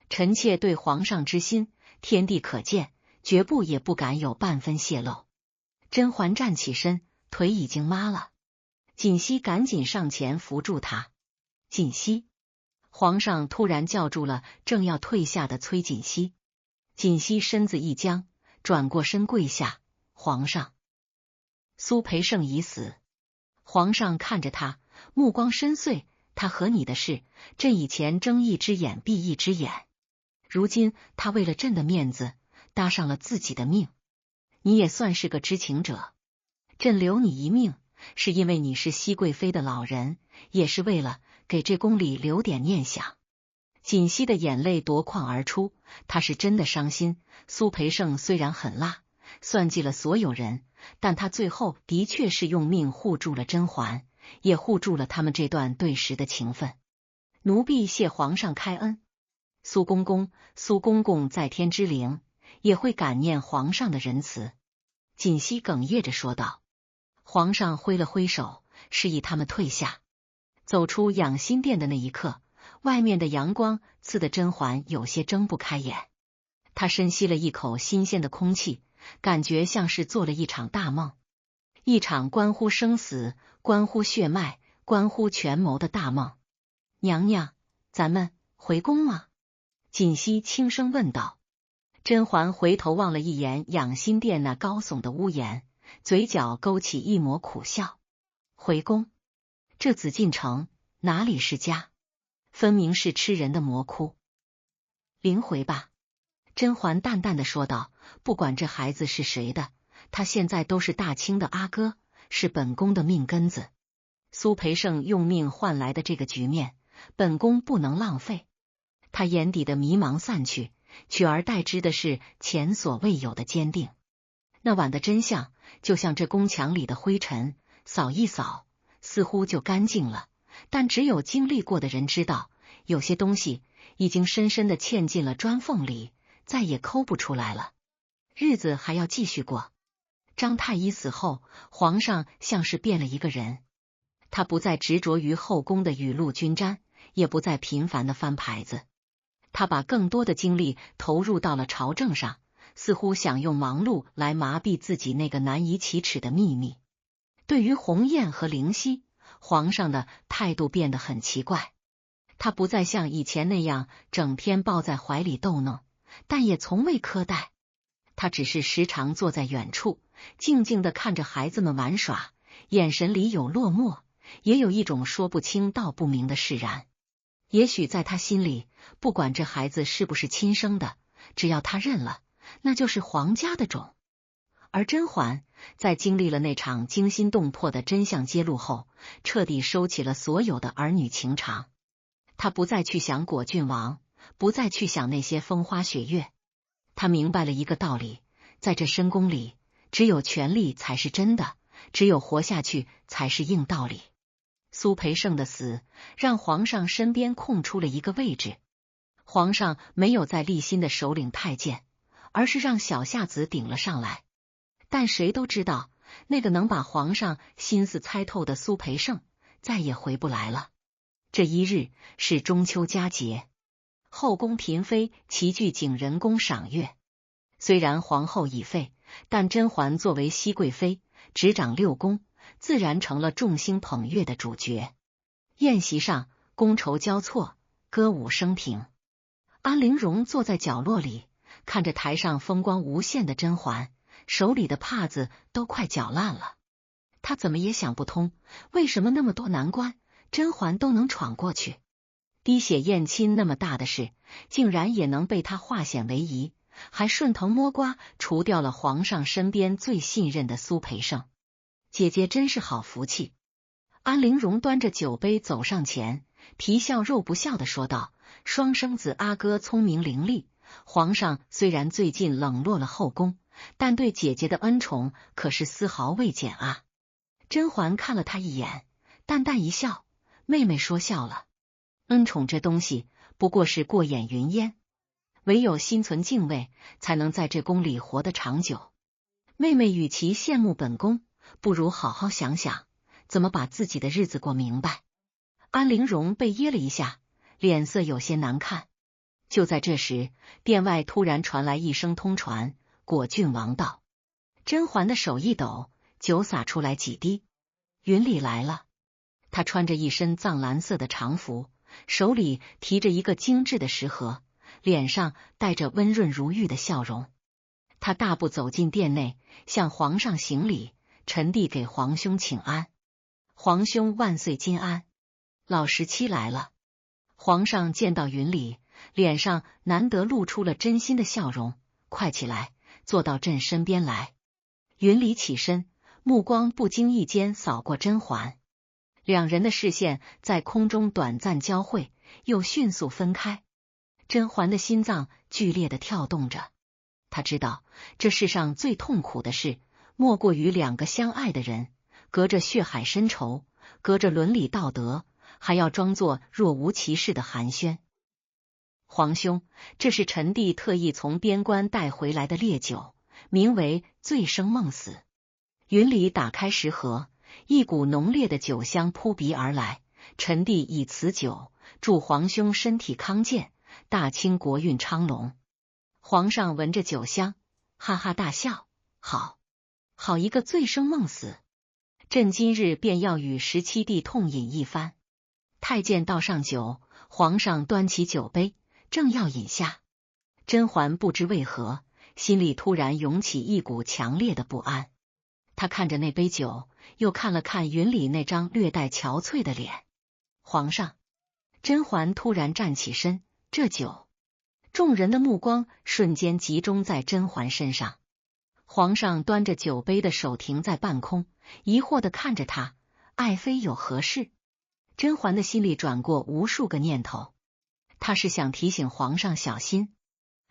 臣妾对皇上之心，天地可见，绝不也不敢有半分泄露。甄嬛站起身，腿已经麻了。锦汐赶紧上前扶住她。锦汐，皇上突然叫住了正要退下的崔锦汐。锦汐身子一僵，转过身跪下。皇上，苏培盛已死。皇上看着他，目光深邃。他和你的事，朕以前睁一只眼闭一只眼，如今他为了朕的面子，搭上了自己的命。你也算是个知情者，朕留你一命，是因为你是熹贵妃的老人，也是为了给这宫里留点念想。锦汐的眼泪夺眶而出，她是真的伤心。苏培盛虽然狠辣，算计了所有人，但他最后的确是用命护住了甄嬛，也护住了他们这段对时的情分。奴婢谢皇上开恩。苏公公，苏公公在天之灵，也会感念皇上的仁慈。锦汐哽咽着说道。皇上挥了挥手，示意他们退下。走出养心殿的那一刻，外面的阳光刺得甄嬛有些睁不开眼。她深吸了一口新鲜的空气，感觉像是做了一场大梦，一场关乎生死、关乎血脉、关乎权谋的大梦。娘娘，咱们回宫吗？锦汐轻声问道。甄嬛回头望了一眼养心殿那高耸的屋檐，嘴角勾起一抹苦笑。回宫？这紫禁城哪里是家，分明是吃人的魔窟。灵回吧。甄嬛淡淡的说道，不管这孩子是谁的，他现在都是大清的阿哥，是本宫的命根子。苏培盛用命换来的这个局面，本宫不能浪费。他眼底的迷茫散去，取而代之的是前所未有的坚定。那晚的真相，就像这宫墙里的灰尘，扫一扫，似乎就干净了。但只有经历过的人知道，有些东西已经深深的嵌进了砖缝里，再也抠不出来了。日子还要继续过。张太医死后，皇上像是变了一个人。他不再执着于后宫的雨露均沾，也不再频繁的翻牌子。他把更多的精力投入到了朝政上，似乎想用忙碌来麻痹自己那个难以启齿的秘密。对于鸿雁和灵犀，皇上的态度变得很奇怪。他不再像以前那样整天抱在怀里逗弄，但也从未苛待。他只是时常坐在远处，静静地看着孩子们玩耍，眼神里有落寞，也有一种说不清道不明的释然。也许在他心里，不管这孩子是不是亲生的，只要他认了，那就是皇家的种。而甄嬛在经历了那场惊心动魄的真相揭露后，彻底收起了所有的儿女情长。她不再去想果郡王，不再去想那些风花雪月。她明白了一个道理，在这深宫里，只有权力才是真的，只有活下去才是硬道理。苏培盛的死让皇上身边空出了一个位置。皇上没有再立新的首领太监，而是让小夏子顶了上来。但谁都知道，那个能把皇上心思猜透的苏培盛再也回不来了。这一日是中秋佳节，后宫嫔妃齐聚景仁宫赏月。虽然皇后已废，但甄嬛作为熹贵妃，执掌六宫，自然成了众星捧月的主角。宴席上，觥筹交错，歌舞升平。安陵容坐在角落里，看着台上风光无限的甄嬛，手里的帕子都快搅烂了。他怎么也想不通，为什么那么多难关，甄嬛都能闯过去。滴血验亲那么大的事，竟然也能被他化险为夷，还顺藤摸瓜除掉了皇上身边最信任的苏培盛。姐姐真是好福气。安陵容端着酒杯走上前，皮笑肉不笑地说道：“双生子阿哥聪明伶俐，皇上虽然最近冷落了后宫，但对姐姐的恩宠可是丝毫未减啊。”甄嬛看了他一眼，淡淡一笑：“妹妹说笑了，恩宠这东西不过是过眼云烟，唯有心存敬畏，才能在这宫里活得长久。妹妹与其羡慕本宫，不如好好想想怎么把自己的日子过明白。”安陵容被噎了一下，脸色有些难看。就在这时，殿外突然传来一声通传：“果郡王到。”甄嬛的手一抖，酒洒出来几滴。云里来了，他穿着一身藏蓝色的长服，手里提着一个精致的食盒，脸上带着温润如玉的笑容。他大步走进殿内，向皇上行礼：“臣弟给皇兄请安。”“皇兄万岁金安。”“老17来了。”皇上见到云里，脸上难得露出了真心的笑容：“快起来，坐到朕身边来。”云里起身，目光不经意间扫过甄嬛，两人的视线在空中短暂交汇，又迅速分开。甄嬛的心脏剧烈的跳动着，她知道这世上最痛苦的事，莫过于两个相爱的人，隔着血海深仇，隔着伦理道德，还要装作若无其事的寒暄。“皇兄，这是臣弟特意从边关带回来的烈酒，名为醉生梦死。”云里打开食盒，一股浓烈的酒香扑鼻而来。“臣弟以此酒祝皇兄身体康健，大清国运昌隆。”皇上闻着酒香，哈哈大笑：“好一个醉生梦死！朕今日便要与17弟痛饮一番。”太监倒上酒，皇上端起酒杯，正要饮下。甄嬛不知为何，心里突然涌起一股强烈的不安。他看着那杯酒，又看了看云里那张略带憔悴的脸。“皇上！”甄嬛突然站起身：“这酒！”众人的目光瞬间集中在甄嬛身上。皇上端着酒杯的手停在半空，疑惑地看着他：“爱妃有何事？”甄嬛的心里转过无数个念头，她是想提醒皇上小心，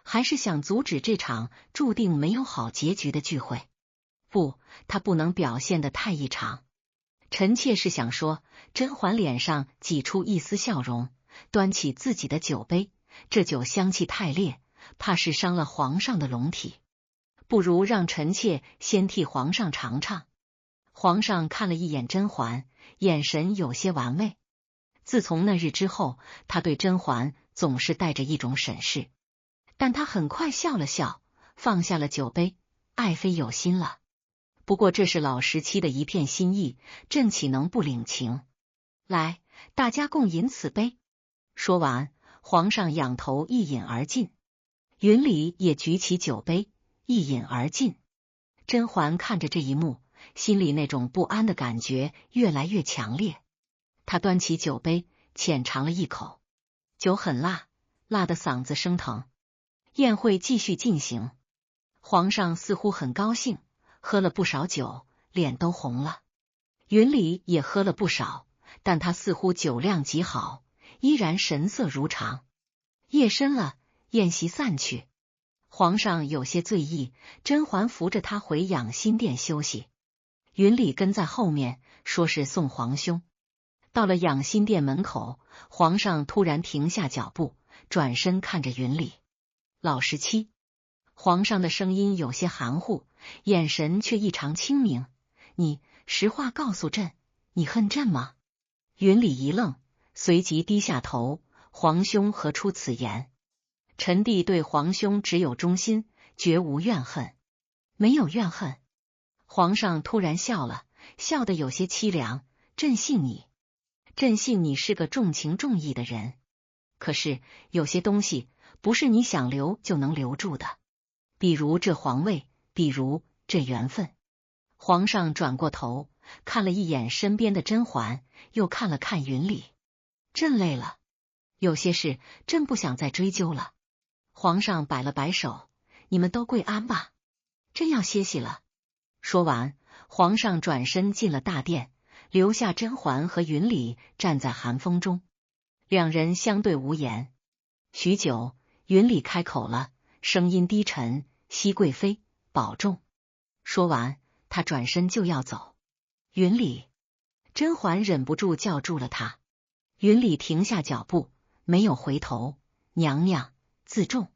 还是想阻止这场注定没有好结局的聚会？不，她不能表现得太异常。臣妾是想说。甄嬛脸上挤出一丝笑容，端起自己的酒杯，这酒香气太烈，怕是伤了皇上的龙体，不如让臣妾先替皇上尝尝。皇上看了一眼甄嬛，眼神有些玩味。自从那日之后，他对甄嬛总是带着一种审视，但他很快笑了笑，放下了酒杯：“爱妃有心了。不过这是老17的一片心意，朕岂能不领情？来，大家共饮此杯。”说完，皇上仰头一饮而尽，云里也举起酒杯一饮而尽。甄嬛看着这一幕，心里那种不安的感觉越来越强烈。她端起酒杯，浅尝了一口，酒很辣，辣得嗓子生疼。宴会继续进行，皇上似乎很高兴，喝了不少酒，脸都红了。云里也喝了不少，但他似乎酒量极好，依然神色如常。夜深了，宴席散去，皇上有些醉意，甄嬛扶着他回养心殿休息。云里跟在后面，说是送皇兄。到了养心殿门口，皇上突然停下脚步，转身看着云里：“老17。”皇上的声音有些含糊，眼神却异常清明：“你实话告诉朕，你恨朕吗？”云里一愣，随即低下头：“皇兄何出此言？臣弟对皇兄只有忠心，绝无怨恨。”“没有怨恨。”皇上突然笑了，笑得有些凄凉：“朕信你，朕信你是个重情重义的人。可是有些东西不是你想留就能留住的，比如这皇位，比如这缘分。”皇上转过头，看了一眼身边的甄嬛，又看了看云里。朕累了，有些事朕不想再追究了。皇上摆了摆手，你们都跪安吧，朕要歇息了。说完，皇上转身进了大殿，留下甄嬛和云里站在寒风中，两人相对无言。许久，云里开口了，声音低沉：“熹贵妃，保重。”说完，他转身就要走。云里，甄嬛忍不住叫住了他。云里停下脚步，没有回头。娘娘自重。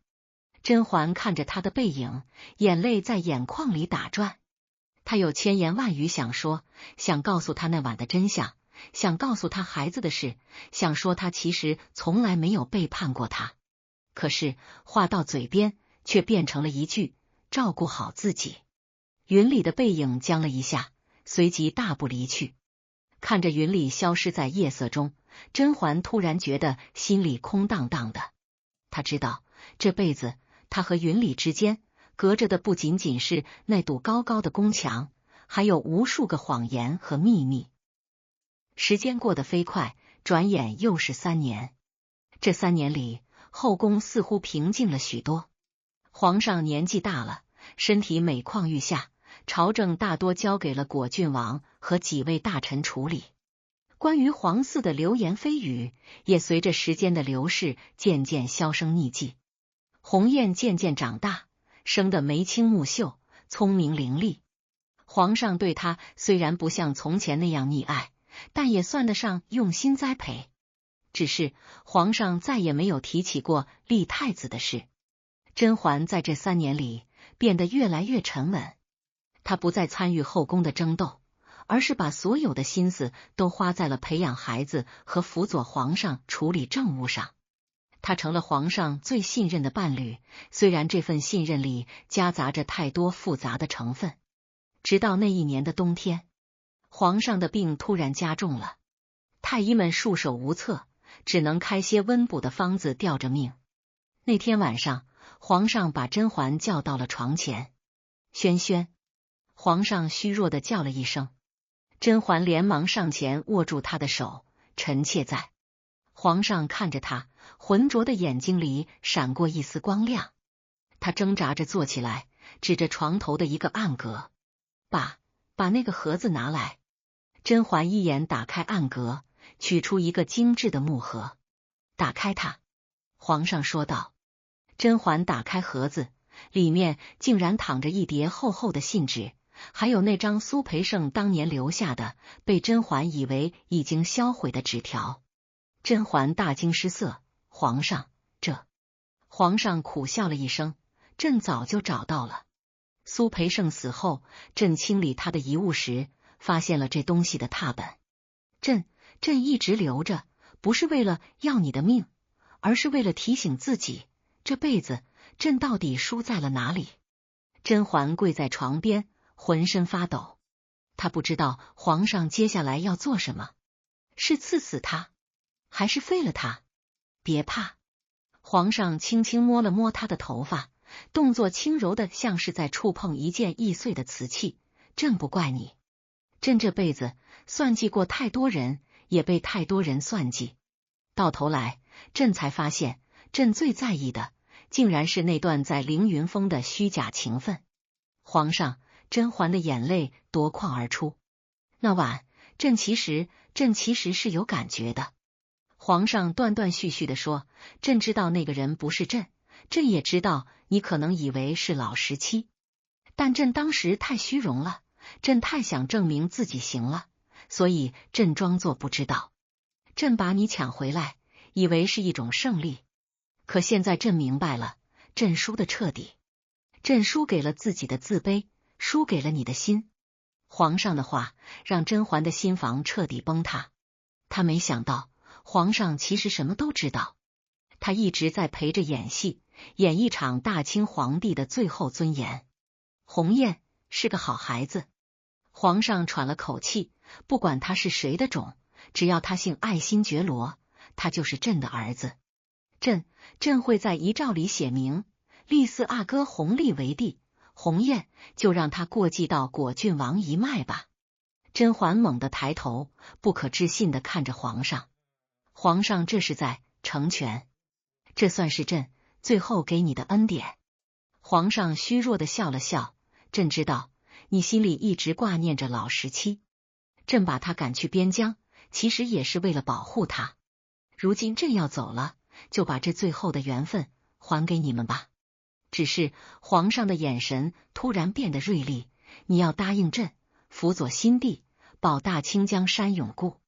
甄嬛看着他的背影，眼泪在眼眶里打转。他有千言万语想说，想告诉他那晚的真相，想告诉他孩子的事，想说他其实从来没有背叛过他。可是话到嘴边，却变成了一句：照顾好自己。云里的背影僵了一下，随即大步离去。看着云里消失在夜色中，甄嬛突然觉得心里空荡荡的。她知道，这辈子她和云里之间隔着的不仅仅是那堵高高的宫墙，还有无数个谎言和秘密。时间过得飞快，转眼又是3年。这3年里，后宫似乎平静了许多。皇上年纪大了，身体每况愈下，朝政大多交给了果郡王和几位大臣处理。关于皇嗣的流言蜚语，也随着时间的流逝渐渐销声匿迹。鸿雁渐渐长大，生得眉清目秀，聪明伶俐。皇上对他虽然不像从前那样溺爱，但也算得上用心栽培。只是皇上再也没有提起过立太子的事。甄嬛在这3年里变得越来越沉稳，她不再参与后宫的争斗，而是把所有的心思都花在了培养孩子和辅佐皇上处理政务上。她成了皇上最信任的伴侣，虽然这份信任里夹杂着太多复杂的成分。直到那一年的冬天，皇上的病突然加重了，太医们束手无策，只能开些温补的方子吊着命。那天晚上，皇上把甄嬛叫到了床前。萱萱，皇上虚弱的叫了一声。甄嬛连忙上前握住他的手，臣妾在。皇上看着他，浑浊的眼睛里闪过一丝光亮。他挣扎着坐起来，指着床头的一个暗格：“把那个盒子拿来。”甄嬛一眼打开暗格，取出一个精致的木盒。打开它，皇上说道。甄嬛打开盒子，里面竟然躺着一叠厚厚的信纸，还有那张苏培盛当年留下的被甄嬛以为已经销毁的纸条。甄嬛大惊失色：“皇上，这……”皇上苦笑了一声：“朕早就找到了。苏培盛死后，朕清理他的遗物时，发现了这东西的拓本。朕一直留着，不是为了要你的命，而是为了提醒自己，这辈子朕到底输在了哪里。”甄嬛跪在床边，浑身发抖。她不知道皇上接下来要做什么，是刺死他，还是废了他？别怕。皇上轻轻摸了摸他的头发，动作轻柔的像是在触碰一件易碎的瓷器。朕不怪你，朕这辈子算计过太多人，也被太多人算计，到头来朕才发现，朕最在意的竟然是那段在凌云峰的虚假情分。皇上，甄嬛的眼泪夺眶而出。那晚，朕其实是有感觉的。皇上断断续续地说：“朕知道那个人不是朕，朕也知道你可能以为是老17，但朕当时太虚荣了，朕太想证明自己行了，所以朕装作不知道。朕把你抢回来，以为是一种胜利，可现在朕明白了，朕输得彻底。朕输给了自己的自卑，输给了你的心。”皇上的话让甄嬛的心房彻底崩塌。她没想到皇上其实什么都知道，他一直在陪着演戏，演一场大清皇帝的最后尊严。鸿雁是个好孩子。皇上喘了口气，不管他是谁的种，只要他姓爱新觉罗，他就是朕的儿子。朕会在遗诏里写明，立嗣阿哥弘历为帝，鸿雁就让他过继到果郡王一脉吧。甄嬛猛地抬头，不可置信地看着皇上。皇上这是在成全，这算是朕最后给你的恩典。皇上虚弱地笑了笑，朕知道你心里一直挂念着老17，朕把他赶去边疆，其实也是为了保护他。如今朕要走了，就把这最后的缘分还给你们吧。只是皇上的眼神突然变得锐利，你要答应朕，辅佐新帝，保大清江山永固。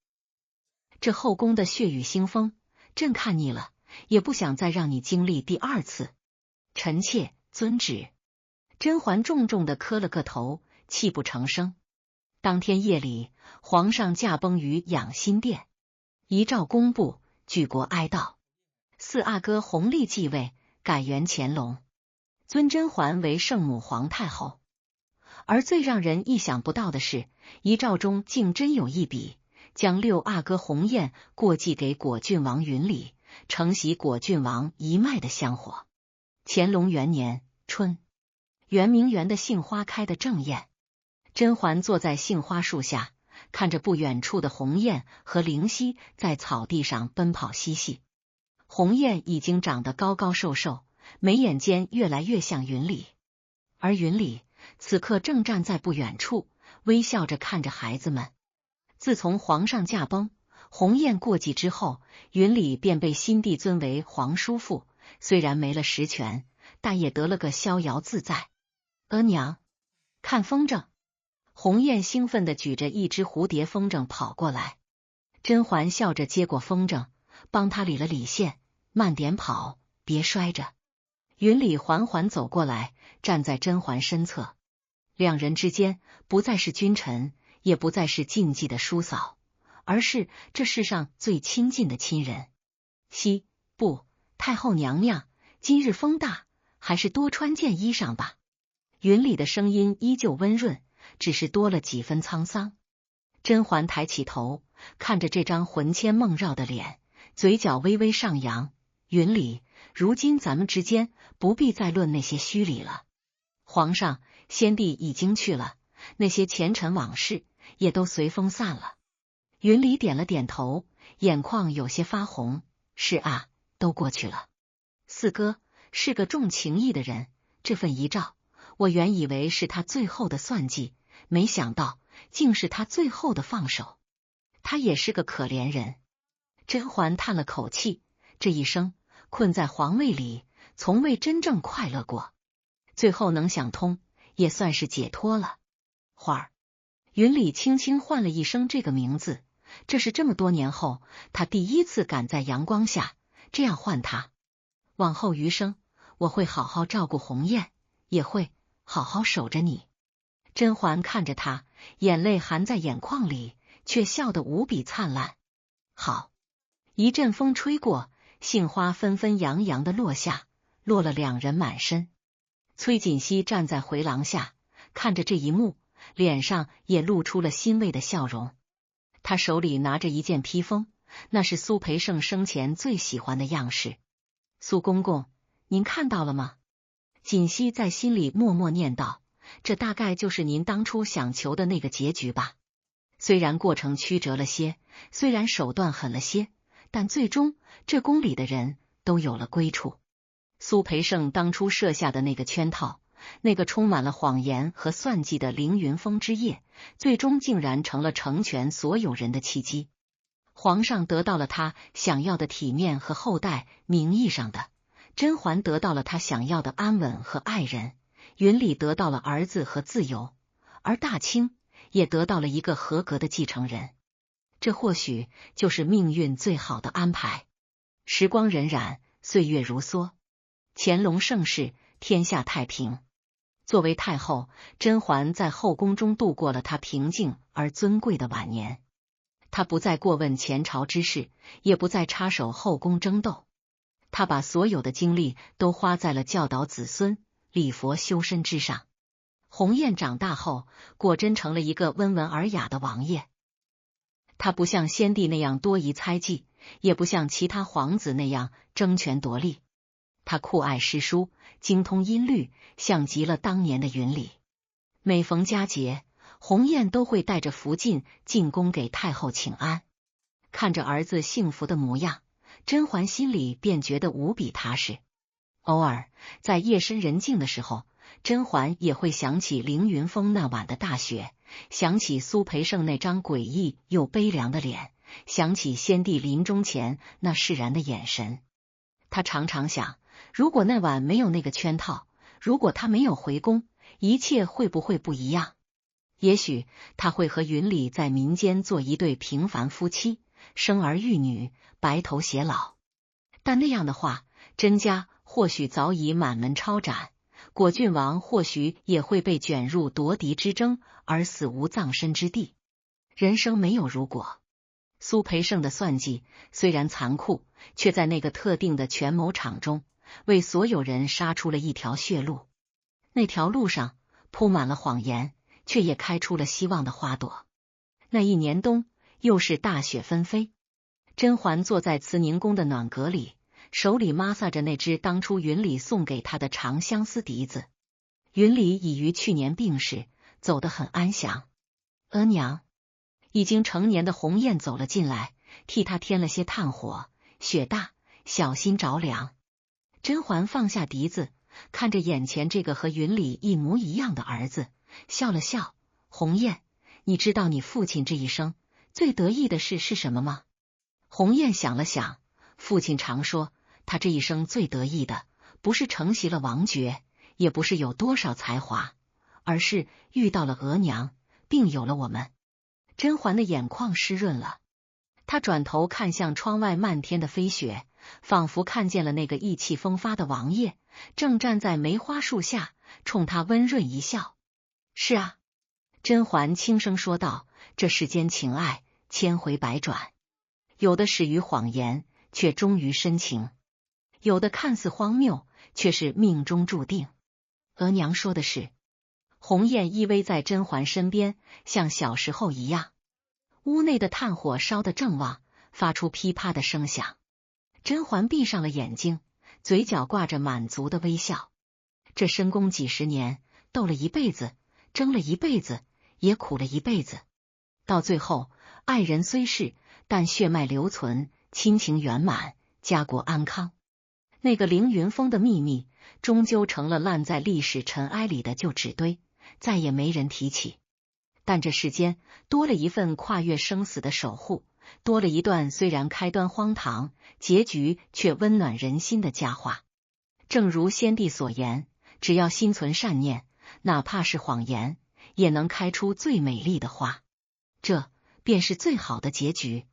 这后宫的血雨腥风，朕看腻了，也不想再让你经历第2次。臣妾遵旨。甄嬛重重地磕了个头，泣不成声。当天夜里，皇上驾崩于养心殿，遗诏公布，举国哀悼。4阿哥弘历继位，改元乾隆，尊甄嬛为圣母皇太后。而最让人意想不到的是，遗诏中竟真有一笔，将6阿哥弘彦过继给果郡王允礼，承袭果郡王一脉的香火。乾隆元年春，圆明园的杏花开得正艳，甄嬛坐在杏花树下，看着不远处的鸿雁和灵犀在草地上奔跑嬉戏。鸿雁已经长得高高瘦瘦，眉眼间越来越像允礼，而允礼此刻正站在不远处，微笑着看着孩子们。自从皇上驾崩，鸿雁过继之后，允礼便被新帝尊为皇叔父，虽然没了实权，但也得了个逍遥自在。娘，看风筝！鸿雁兴奋地举着一只蝴蝶风筝跑过来。甄嬛笑着接过风筝，帮他理了理线，慢点跑，别摔着。允礼缓缓走过来，站在甄嬛身侧。两人之间不再是君臣，也不再是禁忌的叔嫂，而是这世上最亲近的亲人。不，太后娘娘，今日风大，还是多穿件衣裳吧。允礼的声音依旧温润，只是多了几分沧桑。甄嬛抬起头，看着这张魂牵梦绕的脸，嘴角微微上扬。允礼，如今咱们之间不必再论那些虚礼了。皇上，先帝已经去了，那些前尘往事也都随风散了。允礼点了点头，眼眶有些发红。是啊，都过去了。四哥是个重情义的人，这份遗诏，我原以为是他最后的算计，没想到竟是他最后的放手。他也是个可怜人。甄嬛叹了口气，这一生困在皇位里，从未真正快乐过，最后能想通，也算是解脱了。花儿，允礼轻轻唤了一声这个名字，这是这么多年后他第一次敢在阳光下这样唤他。往后余生，我会好好照顾鸿雁，也会好好守着你。甄嬛看着他，眼泪含在眼眶里，却笑得无比灿烂。好。一阵风吹过，杏花纷纷扬扬的落下，落了两人满身。崔槿汐站在回廊下，看着这一幕，脸上也露出了欣慰的笑容。他手里拿着一件披风，那是苏培盛生前最喜欢的样式。苏公公，您看到了吗？槿汐在心里默默念道，这大概就是您当初想求的那个结局吧。虽然过程曲折了些，虽然手段狠了些，但最终这宫里的人都有了归处。苏培盛当初设下的那个圈套，那个充满了谎言和算计的凌云峰之夜，最终竟然成了成全所有人的契机。皇上得到了他想要的体面和后代，名义上的；甄嬛得到了他想要的安稳和爱人；允礼得到了儿子和自由，而大清也得到了一个合格的继承人。这或许就是命运最好的安排。时光荏苒，岁月如梭，乾隆盛世，天下太平。作为太后，甄嬛在后宫中度过了她平静而尊贵的晚年。她不再过问前朝之事，也不再插手后宫争斗。她把所有的精力都花在了教导子孙、礼佛修身之上。鸿雁长大后，果真成了一个温文尔雅的王爷。他不像先帝那样多疑猜忌，也不像其他皇子那样争权夺利。他酷爱诗书，精通音律，像极了当年的允礼。每逢佳节，鸿雁都会带着福晋进宫给太后请安。看着儿子幸福的模样，甄嬛心里便觉得无比踏实。偶尔在夜深人静的时候，甄嬛也会想起凌云峰那晚的大雪，想起苏培盛那张诡异又悲凉的脸，想起先帝临终前那释然的眼神。她常常想，如果那晚没有那个圈套，如果他没有回宫，一切会不会不一样？也许他会和云里在民间做一对平凡夫妻，生儿育女，白头偕老。但那样的话，甄家或许早已满门抄斩，果郡王或许也会被卷入夺嫡之争而死无葬身之地。人生没有如果。苏培盛的算计虽然残酷，却在那个特定的权谋场中，为所有人杀出了一条血路。那条路上铺满了谎言，却也开出了希望的花朵。那一年冬，又是大雪纷飞。甄嬛坐在慈宁宫的暖阁里，手里抹撒着那只当初云里送给她的长相思笛子。云里已于去年病逝，走得很安详。额娘，已经成年的鸿雁走了进来，替他添了些炭火。雪大，小心着凉。甄嬛放下笛子，看着眼前这个和云里一模一样的儿子，笑了笑。鸿雁，你知道你父亲这一生最得意的事是什么吗？鸿雁想了想，父亲常说，他这一生最得意的，不是承袭了王爵，也不是有多少才华，而是遇到了额娘，并有了我们。甄嬛的眼眶湿润了，她转头看向窗外漫天的飞雪，仿佛看见了那个意气风发的王爷，正站在梅花树下，冲她温润一笑。是啊，甄嬛轻声说道，这世间情爱千回百转，有的始于谎言，却终于深情；有的看似荒谬，却是命中注定。额娘说的是。鸿雁依偎在甄嬛身边，像小时候一样。屋内的炭火烧得正旺，发出噼啪的声响。甄嬛闭上了眼睛，嘴角挂着满足的微笑。这深宫几十年，斗了一辈子，争了一辈子，也苦了一辈子。到最后，爱人虽逝，但血脉留存，亲情圆满，家国安康。那个凌云峰的秘密，终究成了烂在历史尘埃里的旧纸堆，再也没人提起。但这世间多了一份跨越生死的守护，多了一段虽然开端荒唐，结局却温暖人心的佳话。正如先帝所言，只要心存善念，哪怕是谎言，也能开出最美丽的花。这便是最好的结局。